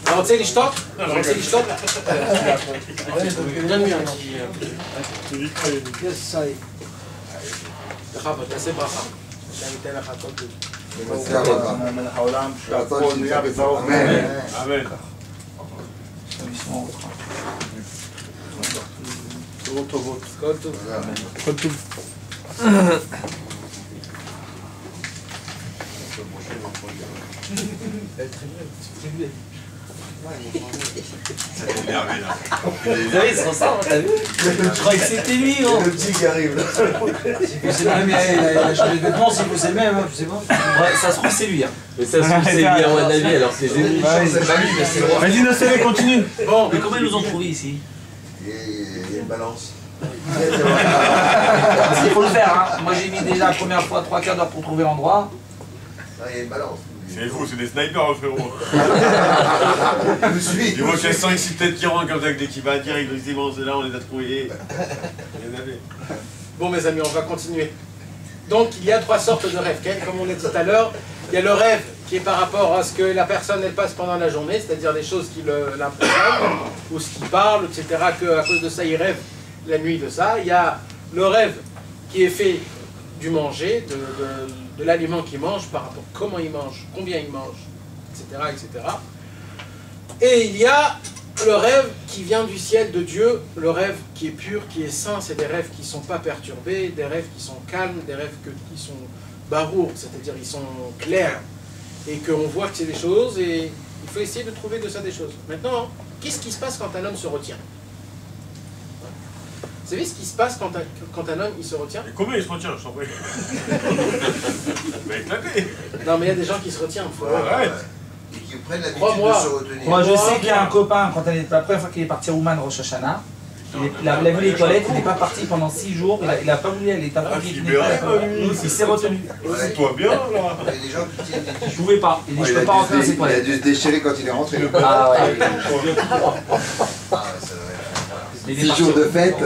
אתה רוצה לשתות? אתה רוצה לשתות? donne-lui un petit... בכבוד, תעשה ברכה. שאני אתן לך כל טוב. יצליח אותך. מלך העולם, רצון שהכל נהיה בזרעו. אמן. אמן. בשורות טובות. כל טוב. Vous savez, ils se ressemblent, t'as vu? Je croyais que c'était lui, gros. Le petit qui arrive là. C'est le même, il a changé de vêtements, si c'est le même, hein, je sais pas. Ouais, ça se trouve, c'est lui. Hein. Mais ça se trouve, c'est lui à mon avis, alors c'est lui. Vas-y, Nasséré, continue. Bon, Mais comment ils nous ont trouvés ici? Il y a une balance. Parce qu'il faut le faire, hein. Moi j'ai mis déjà la première fois 3 quarts d'heure pour trouver l'endroit. Ah, il y a une balance. C'est faux, c'est des snipers, frérot. Je me suis. Tu vois qu'il y a 5-6 têtes qui rentrent comme ça, dès qu'il va dire, il dit bon, c'est là, on les a trouvés. Bon, mes amis, on va continuer. Donc, il y a 3 sortes de rêves. Comme on l'a dit tout à l'heure, il y a le rêve qui est par rapport à ce que la personne elle passe pendant la journée, c'est-à-dire des choses qui l'impressionnent, ou ce qu'il parle, etc., qu'à cause de ça, il rêve la nuit de ça. Il y a le rêve qui est fait du manger, de l'aliment qu'il mange, par rapport à comment il mange, combien il mange, etc., etc. Et il y a le rêve qui vient du ciel de Dieu, le rêve qui est pur, qui est saint, c'est des rêves qui ne sont pas perturbés, des rêves qui sont calmes, des rêves qui sont barours, c'est-à-dire ils sont clairs, et qu'on voit que c'est des choses, et il faut essayer de trouver de ça des choses. Maintenant, qu'est-ce qui se passe quand un homme se retient? Vous savez ce qui se passe quand un homme il se retient? Et combien il se retient, je t'en prie? Il va éclater. Non, mais il y a des gens qui se retiennent. Arrête. Et qui prennent l'habitude Crois-moi. de se retenir. Moi, je sais qu'il y a un copain, quand la première fois qu'il est parti à Ouman Rosh Hashanah, il a vu les toilettes, il n'est pas parti pendant 6 jours, il n'a pas voulu aller, il n'a pas voulu il s'est retenu. C'est toi bien, là. Il y a des gens qui tiennent des Je tissus. pouvais pas, il dit je peux pas rentrer dans ces Il a toilettes. dû se déchirer quand il est rentré. Ah ouais. Ah, ça devrait être. Il est 6 parti jours au- de fête.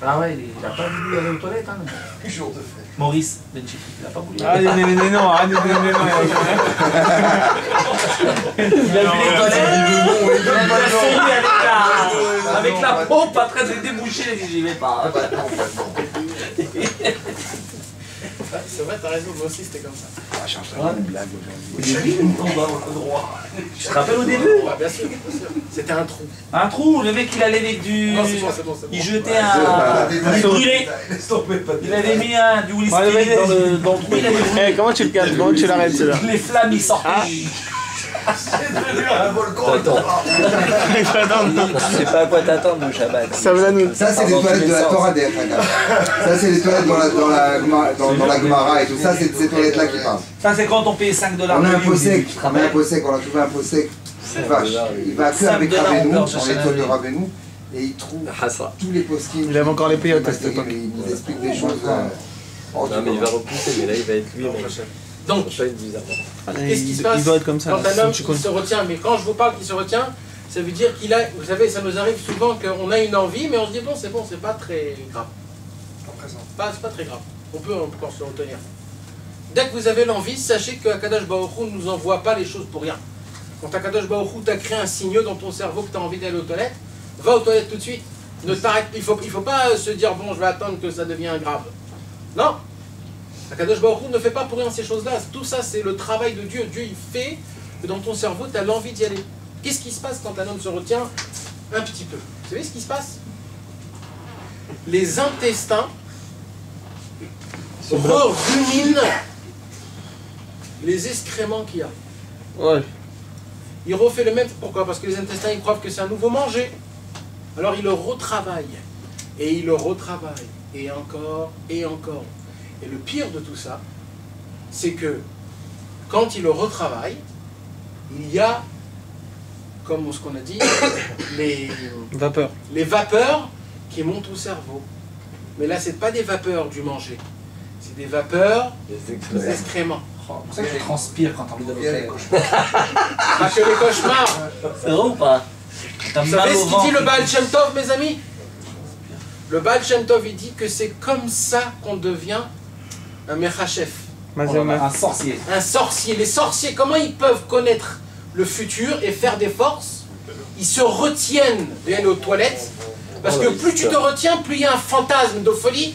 Ah ouais, il n'a pas voulu aller aux toilettes. Hein. 6 jours de fête. Maurice Benchik, il n'a pas voulu. Ah, aller. non, Il a vu les toilettes, il a essayé avec la pompe en train de les déboucher, il a dit j'y vais pas. C'est vrai, t'as raison, moi aussi c'était comme ça. Au début, il tombe au droit. Tu te rappelles au début? Ah, bien sûr, c'était un trou. Un trou, le mec il allait avec du... Non, c'est bon, c'est bon, c'est bon. Il jetait il brûlait. Il avait mis du whisky dans le trou, il avait brûlé. comment tu le calmes? Comment tu l'arrêtes, celui-là? Les flammes ils sortaient. C'est devenu un volcan. Tu sais pas à quoi t'attendre, mon Shabbat. Ça, c'est les toilettes de la Torah des Khagam. Ça, c'est les toilettes dans la Gemara et tout ça, c'est ces toilettes-là qui parlent. Ça c'est quand on payait 5 $. On a un pot sec, on a trouvé un pot sec. Il va que avec Rabbeinu, dans les toilettes de Rabbeinu, et il trouve tous les poskim. Il avait encore les payotes à cette Il époque. nous explique des choses. Non, mais il va repousser, mais là, il va être lui. Donc, Ça va être bizarre. qu'est-ce qui se passe doit être comme ça, quand là, un homme faut qui se retient? Mais quand je vous parle qu'il se retient, ça veut dire qu'il a... Vous savez, ça nous arrive souvent qu'on a une envie, mais on se dit bon, c'est pas très grave. C'est pas très grave. On peut encore se retenir. Dès que vous avez l'envie, sachez que Akadosh Baruch Hu ne nous envoie pas les choses pour rien. Quand Akadosh Baruch Hu t'a créé un signal dans ton cerveau que tu as envie d'aller aux toilettes, va aux toilettes tout de suite. Ne t'arrête, il faut pas se dire bon, je vais attendre que ça devienne grave. Non. Akadosh Baruch Hu ne fait pas pour rien ces choses-là. Tout ça, c'est le travail de Dieu. Dieu, il fait que dans ton cerveau, tu as l'envie d'y aller. Qu'est-ce qui se passe quand un homme se retient? Un petit peu. Vous savez ce qui se passe? Les intestins ruminent les excréments qu'il y a. Ouais. Il refait le même. Pourquoi? Parce que les intestins, ils croient que c'est un nouveau manger. Alors il le retravaille. Et il le retravaille. Et encore, et encore. Et le pire de tout ça, c'est que quand il le retravaille, il y a, comme ce qu'on a dit, les vapeurs qui montent au cerveau. Mais là, c'est pas des vapeurs du manger. C'est des vapeurs des excréments. C'est pour ça que tu transpires quand t'as envie d'aller aux toilettes. Pas que les cauchemars. C'est vrai ou pas? T'as Vous mal savez au ce qu'il ventre. dit le Baal Shem Tov, mes amis? Le Baal Shem Tov, il dit que c'est comme ça qu'on devient un Mechachef. Un sorcier. Un sorcier. Les sorciers, comment ils peuvent connaître le futur et faire des forces? Ils se retiennent d'aller aux toilettes. Parce que plus tu te retiens, plus il y a un fantasme de folie.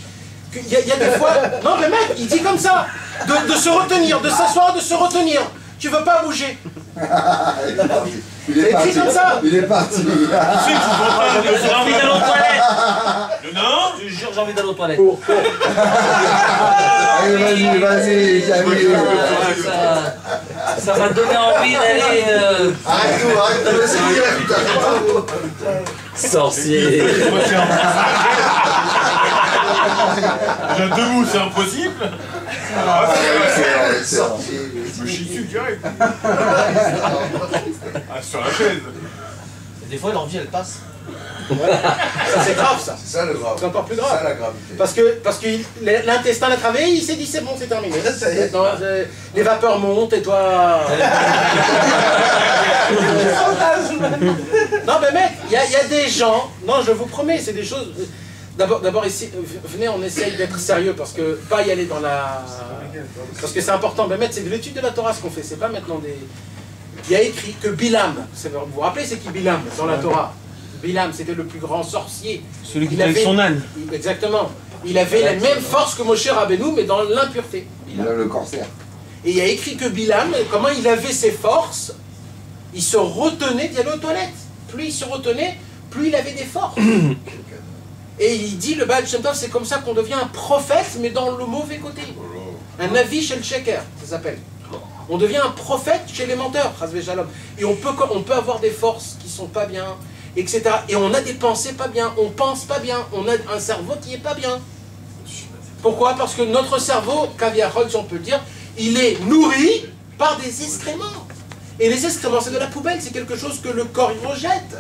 Il y a des fois... Non mais mec, il dit comme ça. De se retenir, de s'asseoir, de se retenir. Tu veux pas bouger. Il est parti. comme ça. Il est parti. J'ai envie d'aller aux toilettes. Non. Je te jure, j'ai envie d'aller aux toilettes. Allez, vas-y, Jamil. Ça m'a donné envie d'aller... Arrête tout, c'est bien, putain. Sorcier. Déjà debout, c'est impossible. C'est sorti. Je me chie dessus direct. Ah, sur la chaise. Des fois, leur vie, elle passe. Voilà. Ça c'est grave ça. C'est ça le grave. C'est encore plus C'est grave. ça la gravité. Parce que l'intestin l'a travaillé, il s'est dit c'est bon, c'est terminé. Maintenant, les vapeurs montent et toi. Non mais mec, il y a des gens. Non, je vous promets, c'est des choses. D'abord ici, venez, on essaye d'être sérieux parce que pas y aller dans la. Parce que c'est important. Mais c'est de l'étude de la Torah ce qu'on fait. C'est pas maintenant des. Il y a écrit que Bilam. Vous vous rappelez c'est qui Bilam dans la Torah? Bilam, c'était le plus grand sorcier. Celui qui était avec son âne. Exactement. Il avait la même force que Moshe Rabbeinu, mais dans l'impureté. Le corsaire. Et il y a écrit que Bilam, comment il avait ses forces, il se retenait d'y aller aux toilettes. Plus il se retenait, plus il avait des forces. Et il dit, le Baal Shem Tov, c'est comme ça qu'on devient un prophète, mais dans le mauvais côté. Un Navi chez le Sheker, ça s'appelle. On devient un prophète chez les menteurs, Chazvé Shalom. Et on peut avoir des forces qui sont pas bien, etc. Et on a des pensées pas bien, on pense pas bien, on a un cerveau qui est pas bien. Pourquoi? Parce que notre cerveau, Kaviarol, si on peut le dire, il est nourri par des excréments. Et les excréments, c'est de la poubelle, c'est quelque chose que le corps il rejette.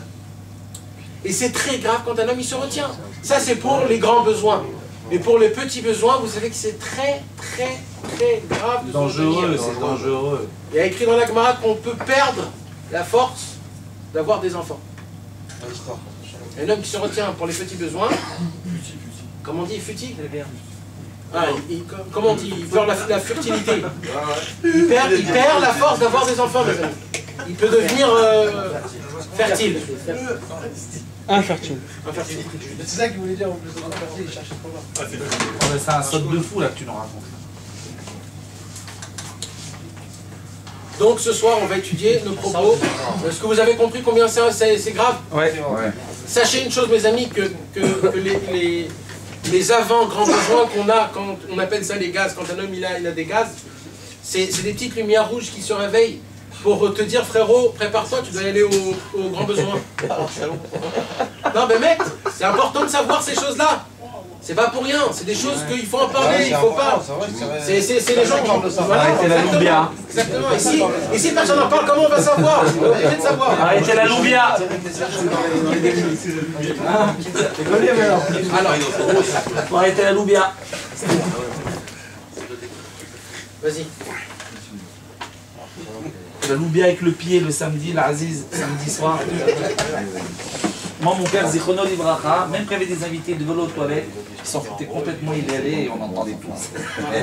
Et c'est très grave quand un homme il se retient. Ça c'est pour les grands besoins. Mais pour les petits besoins, vous savez que c'est très grave de se retenir. C'est dangereux. Il y a écrit dans la Gemara qu'on peut perdre la force d'avoir des enfants. Un homme qui se retient pour les petits besoins, comment on dit, futile? Ah, comment on dit, il perd la fertilité. Il perd la force d'avoir des enfants, mes amis. Il peut devenir fertile. Infertile. C'est ça qu'il voulait dire en plus. Il cherchait trop loin. C'est un saut de fou là que tu nous racontes. Donc ce soir, on va étudier nos propos. Est-ce que vous avez compris combien c'est grave? Ouais. Sachez une chose, mes amis, que les avant grands besoins qu'on a, quand on appelle ça les gaz, quand un homme il a des gaz, c'est des petites lumières rouges qui se réveillent pour te dire, frérot, prépare-toi, tu dois y aller aux grands besoins. Non mais mec, c'est important de savoir ces choses-là. C'est pas pour rien, c'est des choses qu'il faut en parler, il faut pas. C'est les gens qui... Voilà, Arrêtez la loubia. Exactement, ici personne n'en parle, comment on va savoir? On est obligé de savoir. Arrêtez la loubia. Alors, Faut arrêter la loubia. vas-y. La loubia avec le pied le samedi, l'Aziz, samedi soir. Moi, mon père, Zichrono Livracha, même quand il y avait des invités de vélo aux toilettes, il s'en foutait complètement, il y allait et on entendait tout.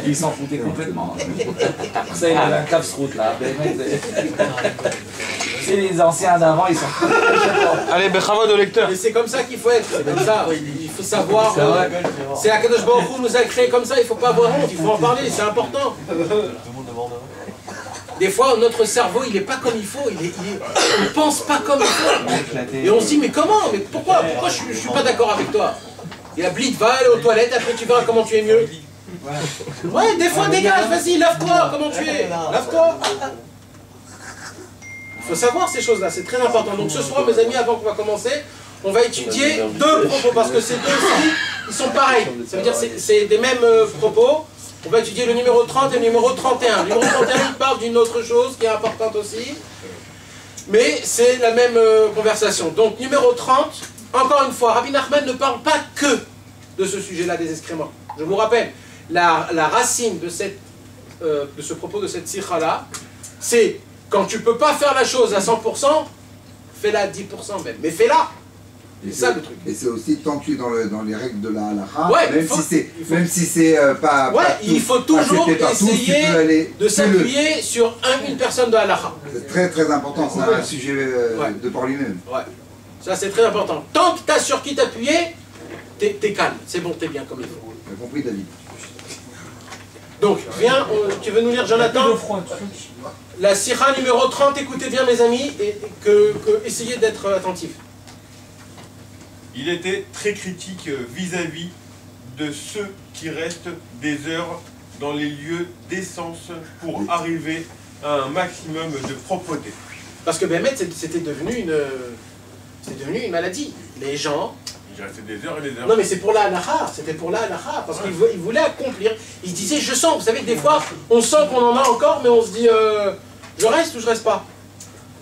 Il s'en foutait complètement. Ça, il avait un casse-route là. C'est les anciens d'avant, ils s'en foutent. Allez, bravo de lecteur. Et c'est comme ça qu'il faut être, c'est comme ça. Il faut savoir. C'est Akadosh Baruch Hu nous a créé comme ça, il ne faut pas avoir honte, il faut en parler, c'est important. Des fois, notre cerveau, il n'est pas comme il faut, on ne pense pas comme il faut. Et on se dit, mais comment? Mais pourquoi je ne suis pas d'accord avec toi? Et la blite, va aller aux toilettes, après tu verras comment tu es mieux. Ouais, des fois, dégage, vas-y, lave-toi, comment tu es? Lave-toi. Il faut savoir ces choses-là, c'est très important. Donc ce soir, mes amis, avant qu'on va commencer, on va étudier deux propos, parce que ces deux aussi, ils sont pareils. Ça veut dire que c'est des mêmes propos. On va étudier le numéro 30 et le numéro 31. Le numéro 31, il parle d'une autre chose qui est importante aussi. Mais c'est la même conversation. Donc, numéro 30, encore une fois, Rabbi Nachman ne parle pas que de ce sujet-là des excréments. Je vous rappelle, la racine de ce propos, de cette sikha-là, c'est quand tu ne peux pas faire la chose à 100%, fais-la à 10% même. Mais fais-la. C'est ça le truc. Et c'est aussi tant que tu es dans les règles de la halakha, ouais, même si c'est pas. Ouais, pas il faut toujours essayer de s'appuyer sur une personne de halakha. C'est très important, c'est un sujet de par lui-même. Ouais, ça c'est très important. Tant que tu as sur qui t'appuyer, t'es calme, c'est bon, t'es bien comme il faut. Tu as compris, David? Donc, viens, tu veux nous lire, Jonathan? La sikha numéro 30, écoutez bien mes amis, et essayez d'être attentifs. Il était très critique vis-à-vis de ceux qui restent des heures dans les lieux d'essence pour arriver à un maximum de propreté. Parce que Bémet, c'était devenu une maladie. Les gens... Ils restaient des heures et des heures. Non mais c'est pour la halakha, c'était pour la halakha, parce qu'ils voulaient accomplir. Ils disaient, je sens, vous savez que des fois, on sent qu'on en a encore, mais on se dit, je reste ou je reste pas.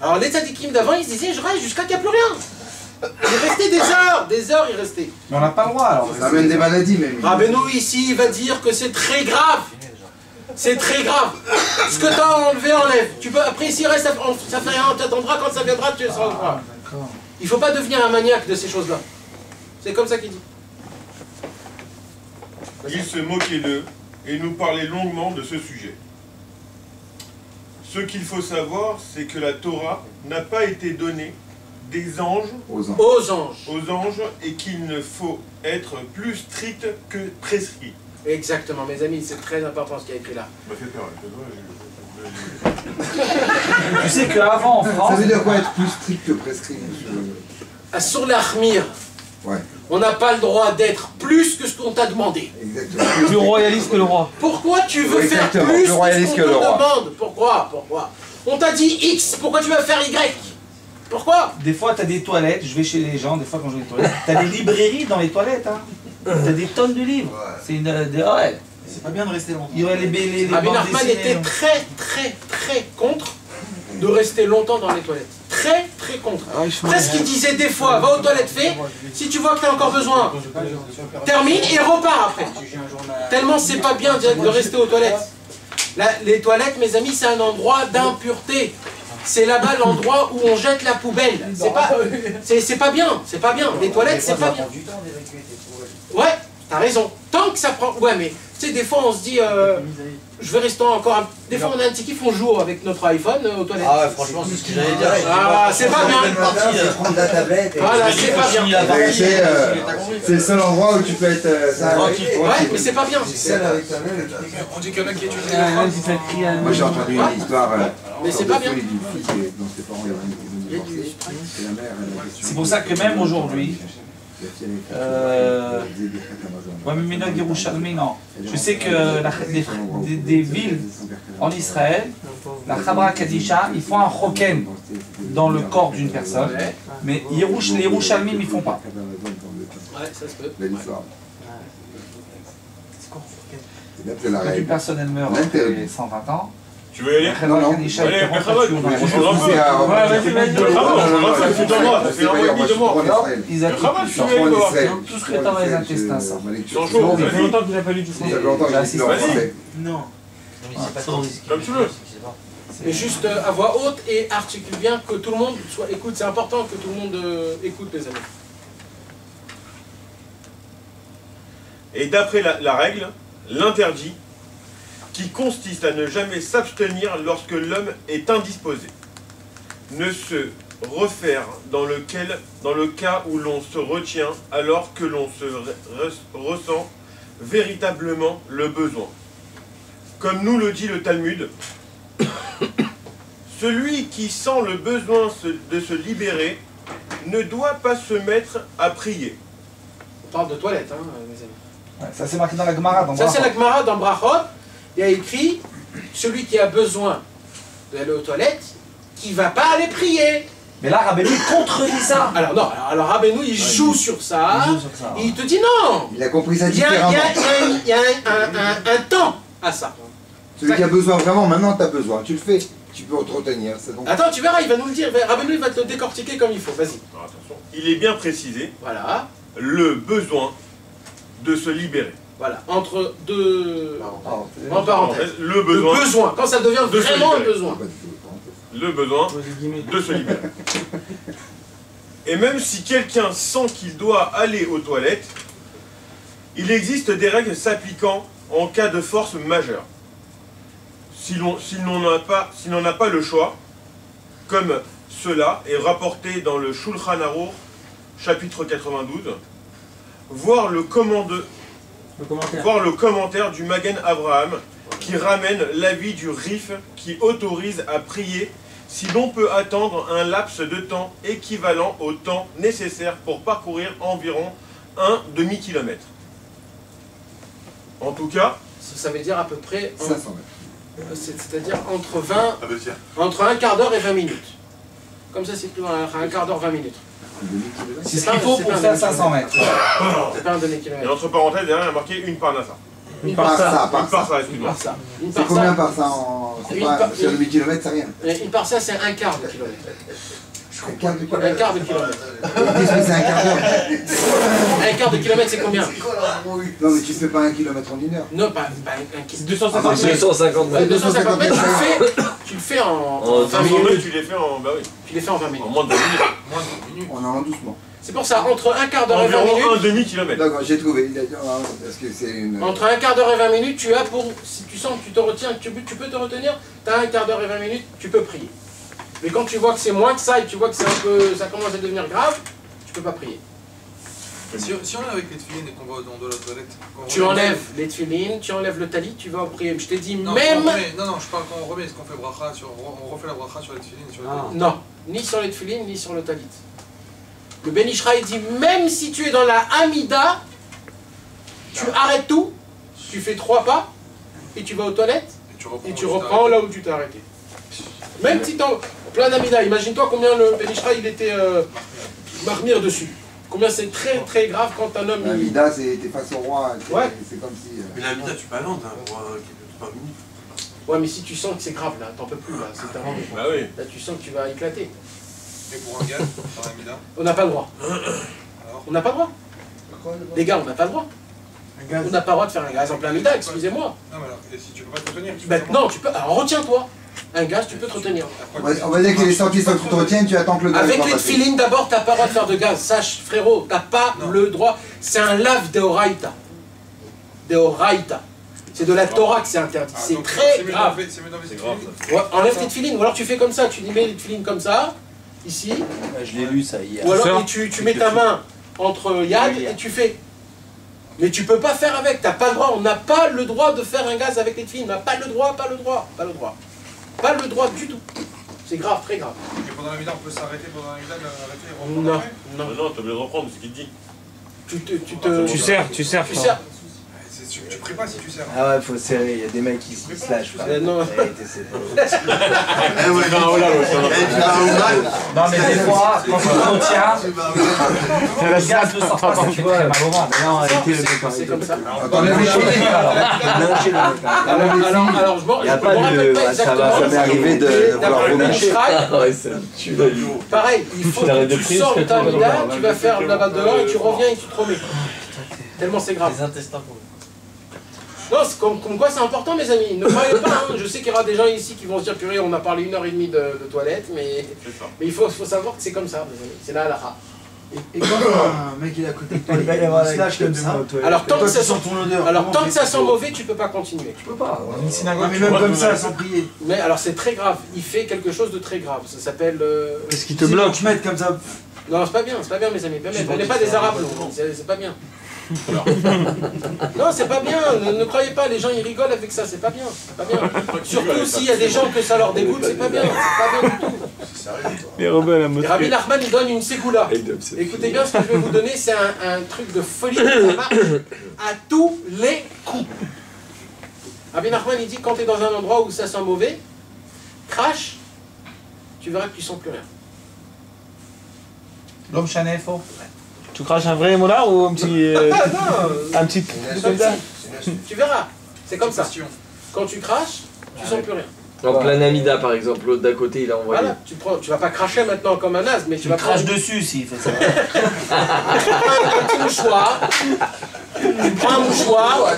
Alors les tzadikim d'avant, ils se disaient, je reste jusqu'à qu'il n'y a plus rien. Il restait des heures, il restait. Mais on n'a pas le droit alors. Ça amène des maladies même. Rabbeinu ici, il va dire que c'est très grave. C'est très grave. Ce que tu as enlevé, enlève. Tu peux, après, s'il reste, ça fait rien, on t'attendra quand ça viendra, tu le sauras. Il ne faut pas devenir un maniaque de ces choses-là. C'est comme ça qu'il dit. Il se moquait d'eux et nous parlait longuement de ce sujet. Ce qu'il faut savoir, c'est que la Torah n'a pas été donnée des anges aux anges et qu'il ne faut être plus strict que prescrit. Exactement, mes amis, c'est très important ce qu'il y a écrit là. Ça m'a fait peur. Tu sais qu'avant en France... Ça veut dire quoi être plus strict que prescrit? Sur l'Achmir, ouais. On n'a pas le droit d'être plus que ce qu'on t'a demandé. Exactement. Plus royaliste que le roi. Pourquoi tu veux faire plus que ce qu'on te demande? Pourquoi? On t'a dit X, pourquoi tu vas faire Y? Pourquoi? Des fois, tu as des toilettes, je vais chez les gens, des fois quand je vais aux toilettes, tu as des librairies dans les toilettes. Hein. Tu as des tonnes de livres. C'est une... ouais. C'est pas bien de rester longtemps. Il y aurait les Rabbi bandes Nachman dessinées, était très contre de rester longtemps dans les toilettes. Très contre. Presque qu'il disait des fois, va aux toilettes, fais, si tu vois que tu as encore besoin, termine et repars après. Tellement c'est pas bien de rester aux toilettes. Les toilettes, mes amis, c'est un endroit d'impureté. C'est là-bas l'endroit où on jette la poubelle. C'est pas bien, c'est pas bien. Les toilettes, c'est pas bien. Ouais, t'as raison. Tant que ça prend... Ouais, mais tu sais, des fois on se dit... je vais rester encore... Des fois on a un petit kiff, on joue avec notre iPhone aux toilettes. Ah ouais, franchement, c'est ce que j'allais dire. Ah, c'est pas bien. Prendre la tablette et... Voilà, c'est pas bien. C'est le seul endroit où tu peux être... Ouais, mais c'est pas bien. On dit qu'il y en a qui étudient. Moi j'ai entendu une histoire... Mais c'est pas bien. C'est pour ça que même aujourd'hui, je sais que des villes en Israël, la Chabra Kadisha, ils font un choken dans le corps d'une personne, mais les Yerushalmim ils font pas. Ouais, ça se peut. Quand une personne elle meurt après 120 ans, tu veux y aller? non, non. Allez, ils accusent tout ce que dans les intestins. Ça fait longtemps qu'il n'a pas lu tout ça. Non. Comme tu veux. Mais juste à voix haute et articule bien, que tout le monde soit écoute. C'est important que tout le monde écoute, mes amis. Et d'après la règle, l'interdit, qui consiste à ne jamais s'abstenir lorsque l'homme est indisposé, ne se refaire dans le cas où l'on se retient alors que l'on se ressent véritablement le besoin. Comme nous le dit le Talmud, celui qui sent le besoin de se libérer ne doit pas se mettre à prier. On parle de toilette, hein, mes amis. Ouais, ça c'est marqué dans la Gemara. Ça c'est la Gemara dans Brachot. Il y a écrit, celui qui a besoin d'aller aux toilettes, qui ne va pas aller prier. Mais là, Rabbeinu contredit ça. Alors non, alors Rabbeinu il joue sur ça. Il te dit non. Il a compris ça différemment. Il y a un temps à ça. Celui qui a besoin vraiment, maintenant tu as besoin. Tu le fais, tu peux te retenir. Donc... Attends, tu verras, il va nous le dire. Rabbeinu il va te le décortiquer comme il faut. Vas-y. Attention. Il est bien précisé. Voilà. Le besoin de se libérer. Voilà, entre deux... En parenthèse. Le besoin. Quand ça devient vraiment un besoin. Le besoin de se libérer. Et même si quelqu'un sent qu'il doit aller aux toilettes, il existe des règles s'appliquant en cas de force majeure. S'il n'en a pas le choix, comme cela est rapporté dans le Shulchan Aruch, chapitre 92, voir le commentaire du Magen Avraham qui ramène l'avis du Rif qui autorise à prier si l'on peut attendre un laps de temps équivalent au temps nécessaire pour parcourir environ un demi-kilomètre. En tout cas, ça veut dire à peu près 500 mètres. C'est-à-dire entre un quart d'heure et 20 minutes. Comme ça, c'est plus un quart d'heure, 20 minutes. C'est ce qu'il faut pour faire 500 mètres. C'est pas un demi-kilomètre. Et entre parenthèses, derrière, il y a marqué une parnassa. Une Par ça, excuse-moi. C'est combien par ça sur le 1000 km, c'est rien. Une par ça, c'est un quart de kilomètre. Un quart de kilomètre. Un quart de kilomètre. Ils disent que c'est un quart d'heure. Un quart de kilomètre, c'est combien? Non, mais tu fais pas 1 kilomètre en 1 heure. Non, pas un kilomètre. 250 mètres. 250 mètres, tu le fais en 20 minutes. Tu les fais en... Bah oui. Tu les fais en 20 minutes. En moins de 20 minutes. On en doucement. C'est pour ça, entre un quart d'heure et 20 Environ minutes... un demi-kilomètre. D'accord, j'ai trouvé. Parce que c'est une... Entre un quart d'heure et 20 minutes, tu as pour... Si tu sens que tu te retiens, que tu peux te retenir, tu as un quart d'heure et 20 minutes, tu peux prier. Mais quand tu vois que c'est moins que ça et que tu vois que c'est un peu, ça commence à devenir grave, tu peux pas prier. Si on est avec les tefilines et qu'on va dans de la toilette, Tu enlèves les tefilines, tu enlèves le talit, tu vas prier. Je t'ai dit non, même... Non, je parle quand on remet, est-ce qu'on fait bracha sur... On refait la bracha sur les tefilines et sur le talit? Non, ni sur les tefilines, ni sur le talit. Le Ben Ishraï dit, même si tu es dans la Hamida, tu arrêtes tout, tu fais 3 pas, et tu vas aux toilettes, et tu reprends là où tu t'es arrêté. Même si tu es en plein d'Hamida, imagine-toi combien le Ben Ishraï il était marmire dessus. Combien c'est très très grave quand un homme... L'Amida, c'est t'es face au roi. Ouais. C'est comme si... Mais l'Amida, tu balances, hein, pour 20 minutes. Ouais, mais si tu sens que c'est grave là, t'en peux plus là, c'est terminé. Bah oui. Là tu sens que tu vas éclater. Et pour un gars, dans l'Amida? On n'a pas le droit. On n'a pas le droit. Les gars, on n'a pas le droit. On n'a pas le droit de faire un gaz en plein Amida, excusez-moi. Non, mais alors, et si tu peux pas te retenir? Non, tu peux. Alors retiens-toi. Un gaz, tu peux te retenir. On va dire qu'il est sorti sans que tu te retiennes, tu attends que le gaz... Avec les tefilines, d'abord, t'as pas le droit de faire de gaz. Sache, frérot, t'as pas le droit. C'est un lave d'Oraïta. D'Oraïta. C'est de la Torah que c'est interdit. C'est très grave. C'est grave. Ouais, enlève tes tefilines. Ou alors tu fais comme ça. Tu mets les tefilines comme ça, ici. Je l'ai lu ça hier. Ou alors tu mets ta main entre Yad et tu fais. Mais tu peux pas faire avec. T'as pas le droit. On n'a pas le droit de faire un gaz avec les tefilines. On n'a pas le droit, pas le droit, pas le droit. Pas le droit du tout. C'est grave, très grave. Et pendant l'Amida, on peut s'arrêter pendant l'Amida, arrêter? Non. Non, t'es obligé de reprendre ce qu'il te dit. Tu sers. Tu sers. Tu pries pas si tu sers. Ah ouais, faut serrer, il y a des mecs qui se lâchent pas. Non. Non mais des fois, quand tu te retiens, le gaz ne sort pas, ça fait très mal au ventre. Non, arrêtez le mec. C'est comme ça. Alors, je m'en il n'y a pas de... Ça m'est arrivé de vouloir relâcher. Pareil, il faut que tu sors de ta vida, tu vas faire la bas dehors et tu reviens et tu te remets. Tellement c'est grave. Les intestins pour... Non, c'est comme quoi c'est important, mes amis. Ne croyez pas, hein. Je sais qu'il y aura des gens ici qui vont se dire, purée, on a parlé 1h30 de toilette, mais il faut savoir que c'est comme ça, mes amis. C'est la halakha. Et quand un mec il est à côté de toi, il se lâche comme ça. Alors tant que ça sent ton odeur. tant que ça sent mauvais, tu peux pas continuer. Tu peux pas. Mais même comme ça, sans prier. Mais alors c'est très grave. Il fait quelque chose de très grave. Ça s'appelle. Qu'est-ce qui te bloque? Tu mets comme ça. Non, c'est pas bien, mes amis. On n'est pas des Arabes, non. C'est pas bien. Non, c'est pas bien, ne croyez pas, les gens ils rigolent avec ça, c'est pas bien, Surtout s'il y a des gens que ça leur dégoûte, c'est pas bien du tout. Les rebelles à moto. Rabbi Nachman il donne une ségoula. Écoutez bien ce que je vais vous donner, c'est un truc de folie, ça marche à tous les coups. Rabbi Nachman il dit quand tu es dans un endroit où ça sent mauvais, crache, tu verras que tu sens plus rien. L'homme chané faux. Tu craches un vrai molar ou un petit... un petit... Tu verras, c'est comme ça. Quand tu craches, tu sens plus rien. En plein Amida par exemple, l'autre d'à côté il a envoyé. Voilà, tu vas pas cracher maintenant comme un as, mais tu vas craches dessus s'il fait ça. un petit mouchoir. Tu prends un mouchoir.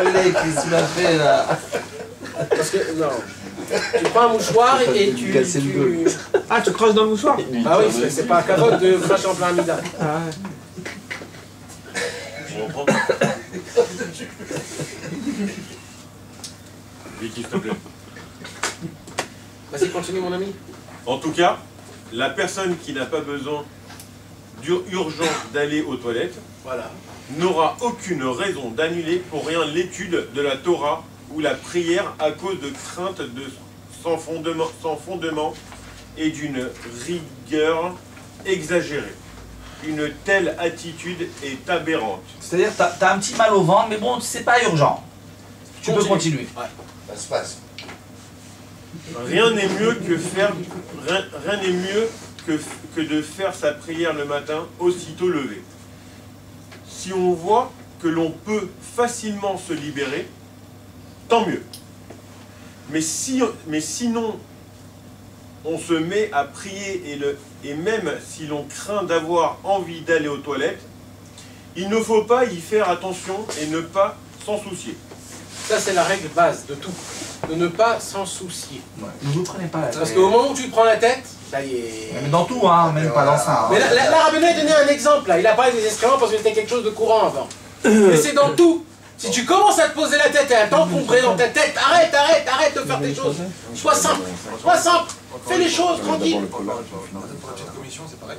Le mec il se l'a fait là. Parce que, non. Tu prends un mouchoir et tu... Ah, tu craches dans le mouchoir? Ah oui, c'est pas un cavote de cracher en plein Amida. On reprend. Vicky, s'il te plaît. Vas-y, continue mon ami. En tout cas, la personne qui n'a pas besoin urgent d'aller aux toilettes n'aura aucune raison d'annuler pour rien l'étude de la Torah ou la prière à cause de crainte sans fondement et d'une rigueur exagérée. Une telle attitude est aberrante. C'est-à-dire t'as un petit mal au ventre, mais bon, c'est pas urgent. Tu peux continuer. Ça se passe. Rien n'est mieux que de faire sa prière le matin aussitôt levé. Si on voit que l'on peut facilement se libérer, tant mieux. Mais sinon, on se met à prier et même si l'on craint d'avoir envie d'aller aux toilettes, il ne faut pas y faire attention et ne pas s'en soucier. Ça, c'est la règle base de tout. De ne pas s'en soucier. Ouais. Ne vous prenez pas la tête. Parce qu'au moment où tu te prends la tête, ça y est. Même dans tout, hein, même pas dans ça. Hein. Mais là, Rabbeinu a donné un exemple, là. Il a parlé des excréments parce que c'était quelque chose de courant avant. Mais c'est dans tout. Si tu commences à te poser la tête et à t'encombrer dans ta tête, arrête de faire tes choses. Sois simple. Fais les choses, tranquille. Pour la petite commission, c'est pareil.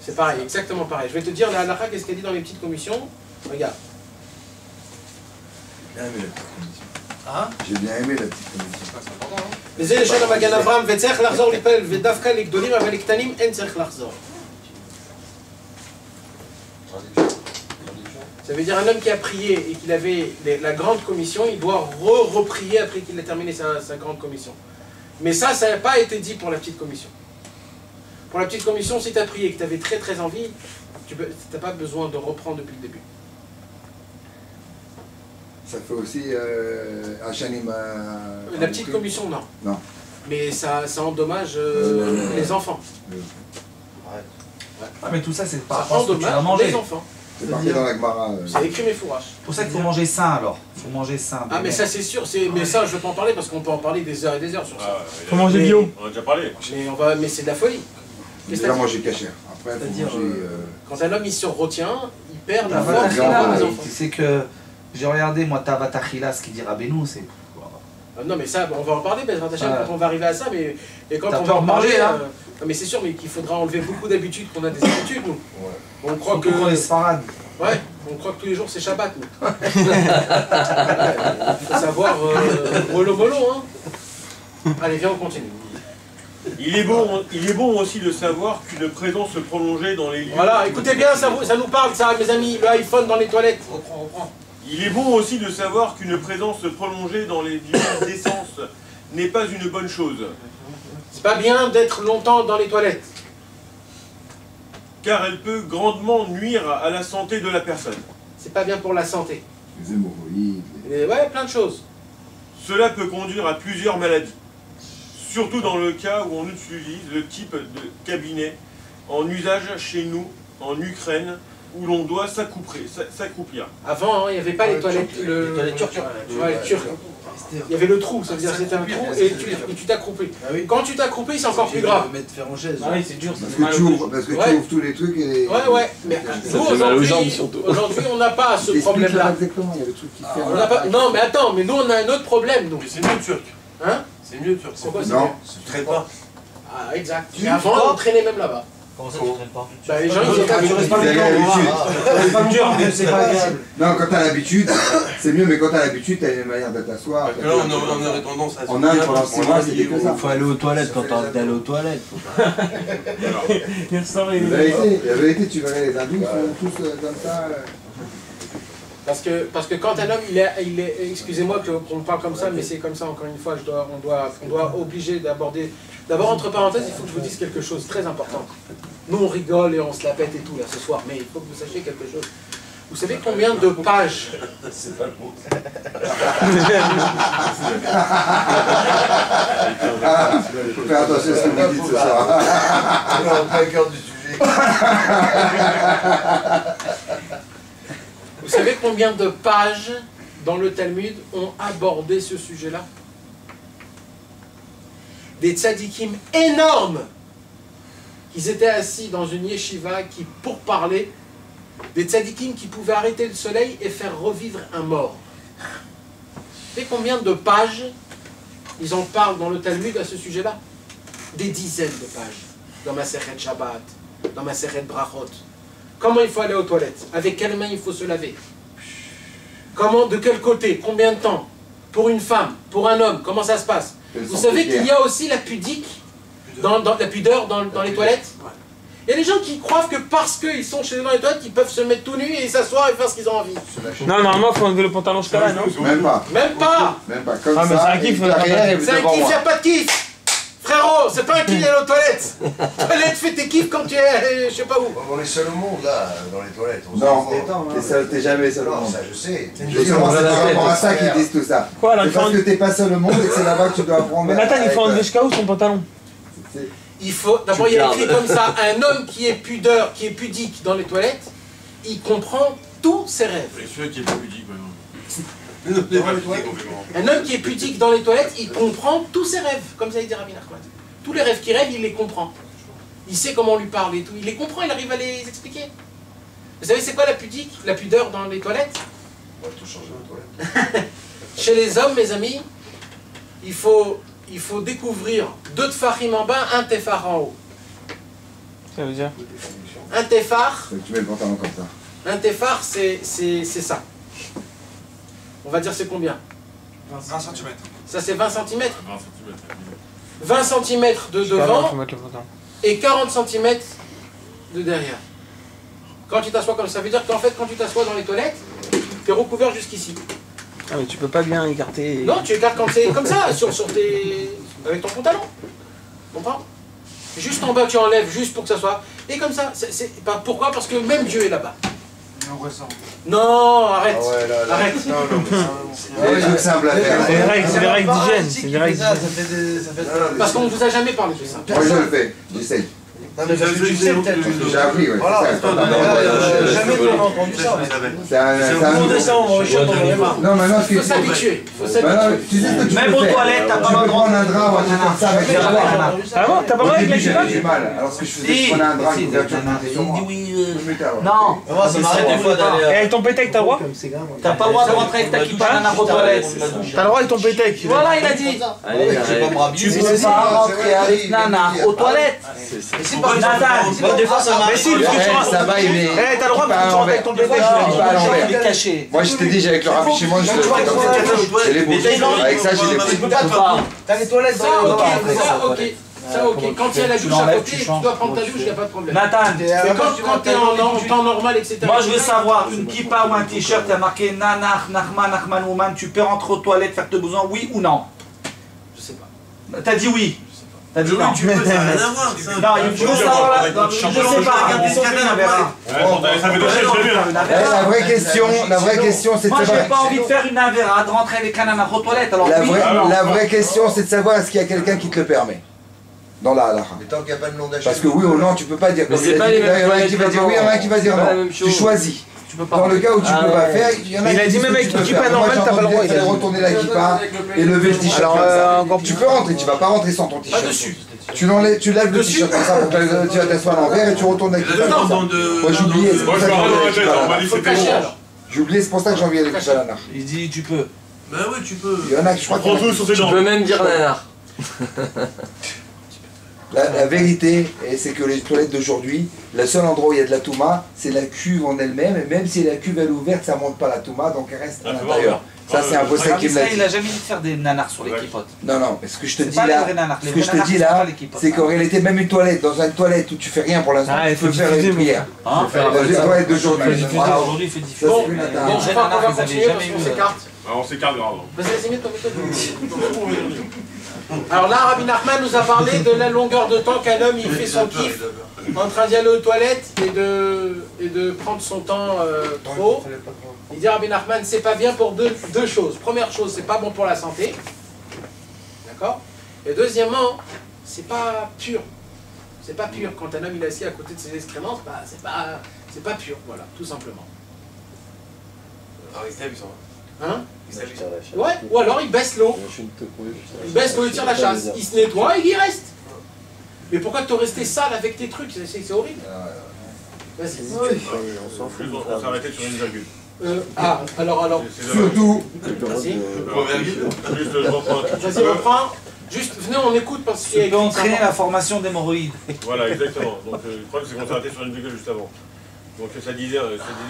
C'est pareil, exactement pareil. Je vais te dire, la halakha, qu'est-ce qu'elle dit dans les petites commissions? Regarde. J'ai bien aimé la petite commission. וזה לשון המגן אברהם, וצריך לחזור להתפלל, ודווקא לגדולים, אבל לקטנים אין צריך לחזור. Ça veut dire un homme qui a prié et qu'il avait la grande commission, il doit reprier après qu'il ait terminé sa grande commission. Mais ça n'a pas été dit pour la petite commission. Pour la petite commission, si tu as prié et que tu avais très très envie, tu n'as pas besoin de reprendre depuis le début. Ça fait aussi Hachanim. La petite commission, non. Non. Mais ça endommage les enfants. Ah, mais tout ça, c'est pas Ça endommage les enfants. C'est marqué dans la Gemara. C'est écrit mes fourrages. C'est pour ça qu'il faut manger sain alors. Il faut manger sain. Ah mais ça c'est sûr, mais ça je ne vais pas en parler parce qu'on peut en parler des heures et des heures sur ça. Faut manger bio. On a déjà parlé. Mais c'est de la folie. Déjà manger cachère. Après, il faut manger. Quand un homme il se retient, il perd la Tavat force des Achila, enfants. tu sais que j'ai regardé moi Tavat Achila, ce qu'il dit Rabbeinu, c'est. Non mais ça, on va en parler, quand on va arriver à ça, mais et quand T'as on va en peur de manger, parler, hein. non, mais c'est sûr, mais qu'il faudra enlever beaucoup d'habitudes, qu'on a des habitudes nous. On croit que. Surtout qu'on est Sfarad. Ouais, on croit que tous les jours c'est Shabbat nous. Il faut savoir mollo mollo hein. Allez, viens on continue. Il est bon aussi de savoir qu'une présence prolongée dans les lieux... Voilà, écoutez bien, ça nous parle ça mes amis, le iPhone dans les toilettes. Reprends. Il est bon aussi de savoir qu'une présence prolongée dans les lieux d'essence n'est pas une bonne chose. C'est pas bien d'être longtemps dans les toilettes. Car elle peut grandement nuire à la santé de la personne. C'est pas bien pour la santé. Les hémorroïdes. Ouais, plein de choses. Cela peut conduire à plusieurs maladies. Surtout dans le cas où on utilise le type de cabinet en usage chez nous, en Ukraine, où l'on doit s'accroupir. Avant, il n'y avait pas les toilettes, les toilettes turques. Ouais, les turcs. Il y avait le trou, ça veut dire que c'était un trou et tu t'accroupis. Quand tu t'accroupis, c'est encore plus grave. Ah oui, c'est dur. Parce que tu ouvres tous les trucs et... Ouais, mais nous aujourd'hui on n'a pas ce problème-là. Exactement, il y a le truc qui fait... Non mais attends, mais nous on a un autre problème nous. Mais c'est mieux turc. Hein? C'est mieux turc. C'est quoi ça? Non. Tu traites pas. Ah exact. Mais avant on traînait même là-bas. Comment ça, tu traînes pas? Bah les gens ils étaient pas dur, mais c'est pas agréable. Non, quand t'as l'habitude, c'est mieux, mais quand t'as l'habitude, t'as une manière de t'asseoir. Là, on aurait tendance à... En Inde, pendant 6 mois, c'était que ça. Faut aller aux toilettes quand t'as envie d'aller aux toilettes. La vérité, tu verrais les hindous, ils sont tous comme ça. Parce que quand un homme, il est excusez-moi qu'on parle comme ça, mais c'est comme ça encore une fois, on doit obliger d'aborder. D'abord, entre parenthèses, il faut que je vous dise quelque chose de très important. Nous, on rigole et on se la pète et tout là ce soir, mais il faut que vous sachiez quelque chose. Vous savez combien de pages... C'est pas le mot. Il faut faire attention à ce que vous dites ce soir. On pas le cœur du sujet. Vous savez combien de pages dans le Talmud ont abordé ce sujet-là? Des tzadikim énormes qui étaient assis dans une yeshiva pour parler, des tzadikim qui pouvaient arrêter le soleil et faire revivre un mort. Vous savez combien de pages ils en parlent dans le Talmud à ce sujet-là? Des dizaines de pages. Dans Masechet Shabbat, dans Masechet Brachot. Comment il faut aller aux toilettes? Avec quelle main il faut se laver? Comment, de quel côté? Combien de temps? Pour une femme, pour un homme, comment ça se passe? Vous savez qu'il y a aussi la pudique, la pudeur dans les toilettes? Il y a des gens qui croient que parce qu'ils sont chez eux dans les toilettes, ils peuvent se mettre tout nus et s'asseoir et faire ce qu'ils ont envie. Non, normalement, il faut enlever le pantalon jusqu'à là, non? Même pas. Même pas. Même pas. Comme Ah, mais ça. c'est un kiff, et derrière, il C'est un devant kiff, il moi. n'y a pas de kiff. Frérot, c'est pas un kiff d'aller aux toilettes. Toilette, fais tes kiffs quand tu es, je sais pas où. On est seul au monde là, dans les toilettes. On Non, s'en fout. t'es jamais seul au Non, monde. ça je sais. Justement, c'est par rapport à ça qu'ils disent tout ça. Quoi, là, C'est parce que t'es pas seul au monde et que c'est là-bas que tu dois apprendre. Mais Nathan, il faut enlever jusqu'à où son pantalon? Il faut, d'abord il y a écrit comme ça, un homme qui est pudique dans les toilettes, il comprend tous ses rêves. Et celui qui est pas pudique, maintenant. Un homme qui est pudique dans les toilettes, il comprend tous ses rêves, comme ça il dit Rabbi Nachman. Tous les rêves qu'il rêve, il les comprend. Il sait comment on lui parle et tout, il les comprend, il arrive à les expliquer. Vous savez c'est quoi la pudique, la pudeur dans les toilettes? On va tout changer aux toilettes. Chez les hommes, mes amis, il faut découvrir 2 tefachim en bas, 1 tefar en haut. Ça veut dire? Un tefar, Tu mets le pantalon comme ça. un tefar c'est ça. On va dire c'est combien? 20 cm. Ça c'est 20 cm. 20 cm. 20 cm de devant Faut mettre le pantalon. et 40 cm de derrière. Quand tu t'assois comme ça, veut dire qu'en fait quand tu t'assois dans les toilettes, tu es recouvert jusqu'ici. Ah, mais tu peux pas bien écarter. Non, tu écartes quand c'est comme ça, sur tes... avec ton pantalon. Tu comprends? Juste en bas tu enlèves, juste pour que ça soit... Et comme ça, pourquoi? Parce que même Dieu est là-bas. Non, arrête. Ah ouais, là, là. Arrête. C'est des trucs simples à faire. C'est des règles d'hygiène. C'est des règles Ça d'hygiène. fait Parce qu'on ne vous a jamais parlé de ça. Moi je le fais, j'essaye. Non, mais parce que tu sais peut-être. J'ai appris, ouais. Voilà, c'est ça. jamais on a entendu ça. C'est un On descend, on rechute, on en a marre. Non, maintenant, Il faut s'habituer. tu sais ce que tu Même peux aux faire. toilettes, t'as pas Tu le peux droit prendre un drap ou un truc comme ça avec les bras. Ah bon? T'as pas le droit Au avec la début, kippa? j'avais du mal. Alors ce que je faisais, je prenais un drap, une couverture de protection. Il dit oui. Non. Non, Moi, ça m'arrête des fois d'aller. Et avec ton pétec, t'as le droit? t'as pas le droit de rentrer avec ta kippa nana aux toilettes. T'as le droit avec ton pétec. Voilà, il a dit. Allez, arrête. Tu peux pas rentrer avec nana aux toilettes. Nathan, Des fois, ça m'arrête. Mais si, le truc Ça va, il est. Eh, t'as le droit de pas à rentrer l'envers. avec ton pétec. Pas à l'envers. il est caché. Moi je t'ai dit, avec le rafraîchissement, je le fais comme ça. J'ai les bouches. Avec ça, j'ai les bouches. T'as les toilettes Ça, ok, ça, ok. Ça, ok. Quand il y a la douche à côté, tu dois prendre ta douche, il n'y a pas de problème. Nathan, Mais quand tu es en temps normal, etc. moi je veux savoir, une kippa ou un t-shirt, t'as marqué Nanach, Nachman, Nachman, Ouman, tu peux rentrer aux toilettes, faire tes besoins, oui ou non? Je sais pas. T'as dit oui. T'as dit non. Tu peux, ça n'a rien à voir. ça. Non, je veux savoir là. Je sais pas, regardez son film, on verra. Ça fait 2 semaines, j'ai vu là. La vraie question, c'est de Moi j'ai savoir. pas envie de faire une avera, de rentrer avec un nana aux toilettes, alors La oui ou non? vraie question, c'est de savoir est-ce qu'il y a quelqu'un qui te le permet. Dans la halakha. Mais tant qu'il n'y a pas de nom d'achat. Parce que oui ou non, tu peux pas dire. Mais Comme c'est il pas a dit, les il y en a mêmes un qui va dire oui, il y en a un qui va dire C'est pas la non. même chose. Tu choisis. Tu peux pas. Dans le cas où tu peux pas faire, il y en a Il a qui dit disent même que avec tu peux une kippa faire. Moi, normale, j'ai t'as pas le entendu droit, dire il a qu'il fallait dit. retourner la kippa et lever le t-shirt Alors, comme ça. encore Tu peux rentrer, tu vas pas rentrer sans ton Pas t-shirt. dessus. Tu lèves le t-shirt comme ça pour que tu vas t'asseoir à l'envers et tu retournes la kippa. Non, comme ça. Moi j'ai oublié, c'est Moi pour je ça me que rends dans la j'ai tête, on m'a oublié dit Faut que le cacher c'était bon. alors. J'ai oublié, c'est pour ça que j'ai envoyé les kippa à la Il dit tu peux. Bah oui, tu peux. Il y en a qui je crois qu'il y en a Prends tout qui- sur tes Tu dents. peux même dire nanar. La vérité, c'est que les toilettes d'aujourd'hui, le seul endroit où il y a de la touma, c'est la cuve en elle-même, et même si la cuve elle est ouverte, ça monte pas la touma, donc elle reste à Ah, c'est l'intérieur. bon, Ça c'est un bossé Regarde, qui me l'a Israël, il a dit. jamais dit de faire des nanars sur les kipotes. Non, non, mais ce que je te C'est dis pas les là, vrais nanars. Les ce que je vrais te nanars, dis c'est pas là, les kipotes. c'est qu'en réalité, même une toilette, dans une toilette où tu fais rien pour l'instant, Ah, il tu peux faut faire diffuser, une prière. Hein Dans une toilette d'aujourd'hui. Voilà, aujourd'hui il fait Ça, différent. c'est une Bon, attaque. je crois qu'on va continuer parce qu'on s'écarte. Ah, on s'écarte grave. Vas-y, vas-y, mets-toi, Alors là, Rabbi Nachman nous a parlé de la longueur de temps qu'un homme il fait son kiff en train d'y aller aux toilettes et de prendre son temps trop. Il dit Rabbi Nachman, c'est pas bien pour deux choses. Première chose, c'est pas bon pour la santé. D'accord? Et deuxièmement, c'est pas pur. C'est pas pur. Quand un homme il est assis à côté de ses excréments, bah, c'est pas pur, voilà, tout simplement. Alors, il s'est vu ça. Hein? Ouais, ou alors il baisse l'eau. Il baisse l'eau, il tire la chasse. Il se nettoie et il y reste. Mais pourquoi te rester sale avec tes trucs? C'est horrible. Vas-y. On s'en fout. On s'est arrêté sur une virgule. Alors. Surtout. Vas-y. Juste, je reprends un tout petit Vas-y, peu. reprends. Juste, venez, on écoute parce qu'il y a Tu peux écrit entraîner ça. la formation d'hémorroïdes. Voilà, exactement. Donc, le problème, c'est qu'on s'est arrêté sur une virgule juste avant. Donc, ça disait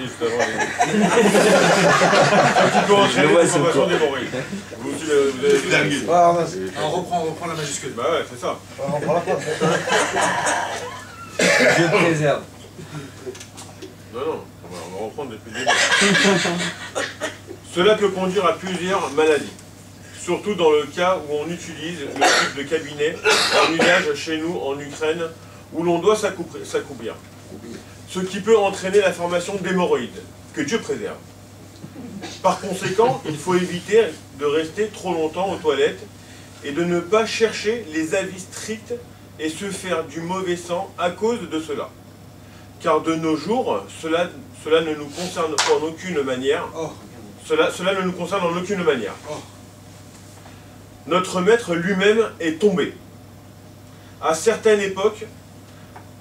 juste avant. Tu peux enchaîner la formation d'hémorroïdes. Vous avez virgule. On reprend la majuscule. Bah ouais, c'est ça. On prend la porte. Dieu te préserve. Non, on va reprendre depuis le début. Cela peut conduire à plusieurs maladies. surtout dans le cas où on utilise le type de cabinet en usage chez nous en Ukraine, où l'on doit s'accroupir. Ce qui peut entraîner la formation d'hémorroïdes, que Dieu préserve. Par conséquent, il faut éviter de rester trop longtemps aux toilettes et de ne pas chercher les avis stricts et se faire du mauvais sang à cause de cela. Car de nos jours, cela ne nous concerne en aucune manière. Cela ne nous concerne en aucune manière. Notre maître lui-même est tombé. À certaines époques,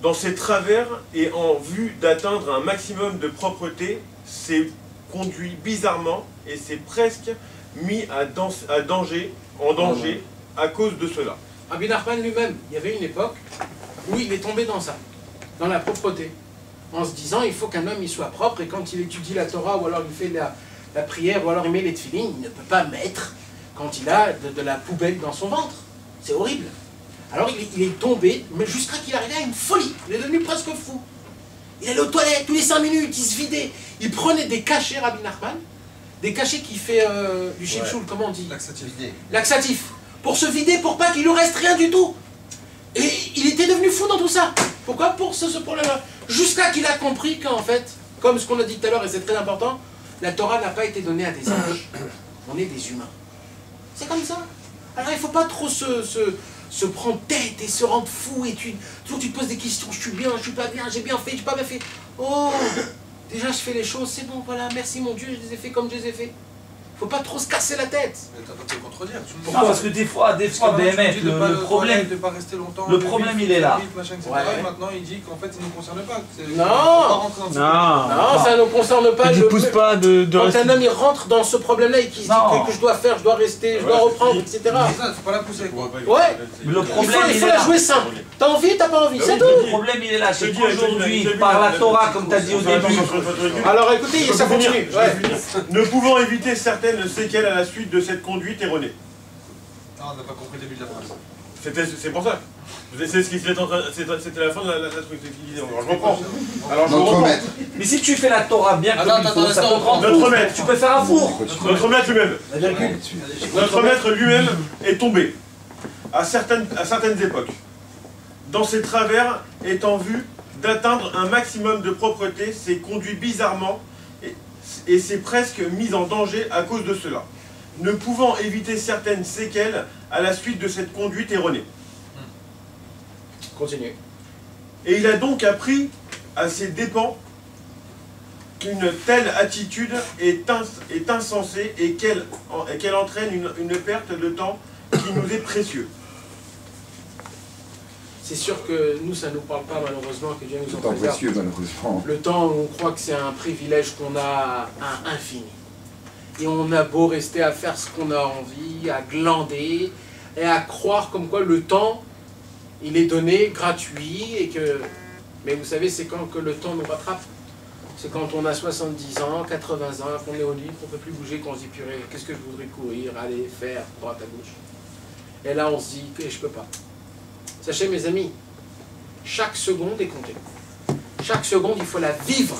dans ses travers et en vue d'atteindre un maximum de propreté, s'est conduit bizarrement et s'est presque mis en danger à cause de cela. Rabbi Nachman lui-même, il y avait une époque où il est tombé dans ça, dans la propreté, en se disant il faut qu'un homme il soit propre, et quand il étudie la Torah ou alors il fait la prière ou alors il met les tefilines, il ne peut pas mettre quand il a de la poubelle dans son ventre. C'est horrible. Alors il est tombé, mais jusqu'à qu'il arrivait à une folie. Il est devenu presque fou. Il allait aux toilettes tous les 5 minutes, il se vidait. Il prenait des cachets, Rabbi Nachman, des cachets qui fait du shilshul, comment on dit? Laxatif. Laxatif. Pour se vider, pour pas qu'il ne reste rien du tout. Et il était devenu fou dans tout ça. Pourquoi? Pour ce problème-là. Jusqu'à qu'il a compris qu'en fait, comme ce qu'on a dit tout à l'heure, et c'est très important, la Torah n'a pas été donnée à des anges. On est des humains. C'est comme ça. Alors il ne faut pas trop se prendre tête et se rendre fou et toujours tu te poses des questions, je suis bien, je suis pas bien, j'ai bien fait, j'ai pas bien fait. Oh, déjà je fais les choses, c'est bon, voilà, merci mon Dieu, je les ai fait comme je les ai fait. Faut pas trop se casser la tête. Mais t'as pas de te contredire. Non, parce que des fois, BMF, le problème, de pas rester longtemps, le problème il est là. Machin, etc. Ouais. Et maintenant il dit qu'en fait ça ne nous concerne pas. Non, ça ne nous concerne pas. Ne pousse pas de quand rester. un homme il rentre dans ce problème-là et qu'il se dit que je dois faire, je dois rester, je dois reprendre, etc. C'est ça, faut pas la pousser. Ouais. Mais le problème il faut la jouer simple. T'as envie, t'as pas envie, c'est tout. Le problème il est là, c'est qu'aujourd'hui, par la Torah, comme tu as dit au début. Alors écoutez, ça continue. Ne pouvant éviter certaines séquelles à la suite de cette conduite erronée. Ah, on n'a pas compris le début de la phrase. C'est pour ça. C'est ce qui était c'était la fin de la truc qu'il disait. Alors je reprends. Alors je reprends. Mais si tu fais la Torah bien comme il faut, ça peut prendre notre maître. Tu peux faire un four. Notre maître lui-même. Notre maître lui-même est tombé à certaines époques. Dans ses travers, est en vue d'atteindre un maximum de propreté, s'est conduit bizarrement et s'est presque mis en danger à cause de cela, ne pouvant éviter certaines séquelles à la suite de cette conduite erronée. Continue. Et il a donc appris à ses dépens qu'une telle attitude est insensée et qu'elle entraîne une perte de temps qui nous est précieux. C'est sûr que nous, ça ne nous parle pas malheureusement, que Dieu nous en préserve. Précieux, malheureusement. Le temps où on croit que c'est un privilège qu'on a à infini. Et on a beau rester à faire ce qu'on a envie, à glander, et à croire comme quoi le temps, il est donné gratuit, et que... Mais vous savez, c'est quand que le temps nous rattrape. C'est quand on a 70 ans, 80 ans, qu'on est au lit, qu'on ne peut plus bouger, qu'on se dit, purée, qu'est-ce que je voudrais courir, aller, faire, droite à gauche. Et là, on se dit, que je peux pas. Sachez, mes amis, chaque seconde est comptée. Chaque seconde, il faut la vivre.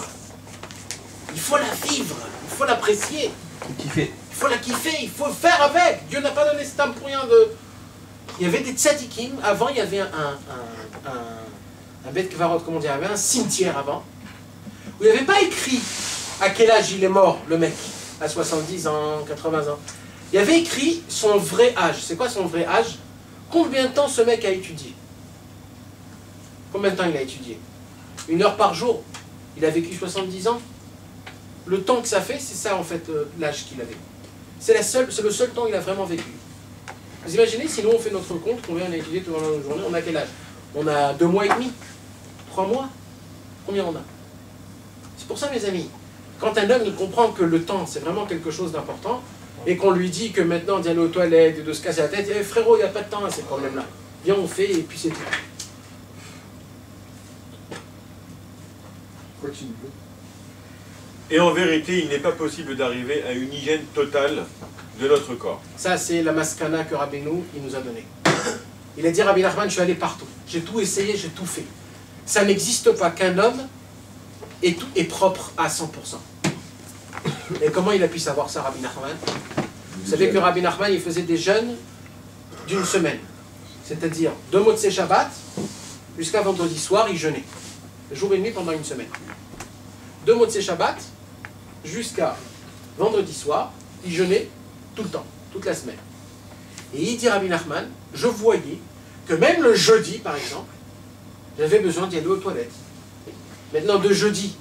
Il faut la vivre. Il faut l'apprécier. Kiffer. Il faut la kiffer. Il faut faire avec. Dieu n'a pas donné cette âme pour rien de... Il y avait des tzadikim. Avant, il y avait un beth kvarot, comment dire, il y avait un cimetière avant, où il n'y avait pas écrit à quel âge il est mort, le mec, à 70 ans, 80 ans. Il y avait écrit son vrai âge. C'est quoi son vrai âge? Combien de temps ce mec a étudié? Combien de temps il a étudié? 1 heure par jour. Il a vécu 70 ans. Le temps que ça fait, c'est ça en fait l'âge qu'il avait. C'est le seul temps où il a vraiment vécu. Vous imaginez, si nous on fait notre compte, combien on a étudié pendant la journée, on a quel âge? On a 2 mois et demi? 3 mois? Combien on a? C'est pour ça, mes amis, quand un homme il comprend que le temps c'est vraiment quelque chose d'important, et qu'on lui dit que maintenant d'y aller aux toilettes et de se casser la tête, eh, frérot, il n'y a pas de temps à ces problèmes-là. Viens, on fait, et puis c'est tout. Et en vérité, il n'est pas possible d'arriver à une hygiène totale de notre corps. Ça, c'est la maskana que Rabbeinu il nous a donnée. Il a dit, Rabbi Nachman, je suis allé partout. J'ai tout essayé, j'ai tout fait. Ça n'existe pas qu'un homme est propre à 100%. Et comment il a pu savoir ça, Rabbi Nachman? Vous savez que Rabbi Nachman, il faisait des jeûnes d'une semaine. C'est-à-dire, de Motzei Shabbat jusqu'à vendredi soir, il jeûnait. Jour et nuit pendant une semaine. De Motzei Shabbat jusqu'à vendredi soir, il jeûnait tout le temps, toute la semaine. Et il dit Rabbi Nachman, je voyais que même le jeudi, par exemple, j'avais besoin d'y aller aux toilettes. Maintenant, de jeudi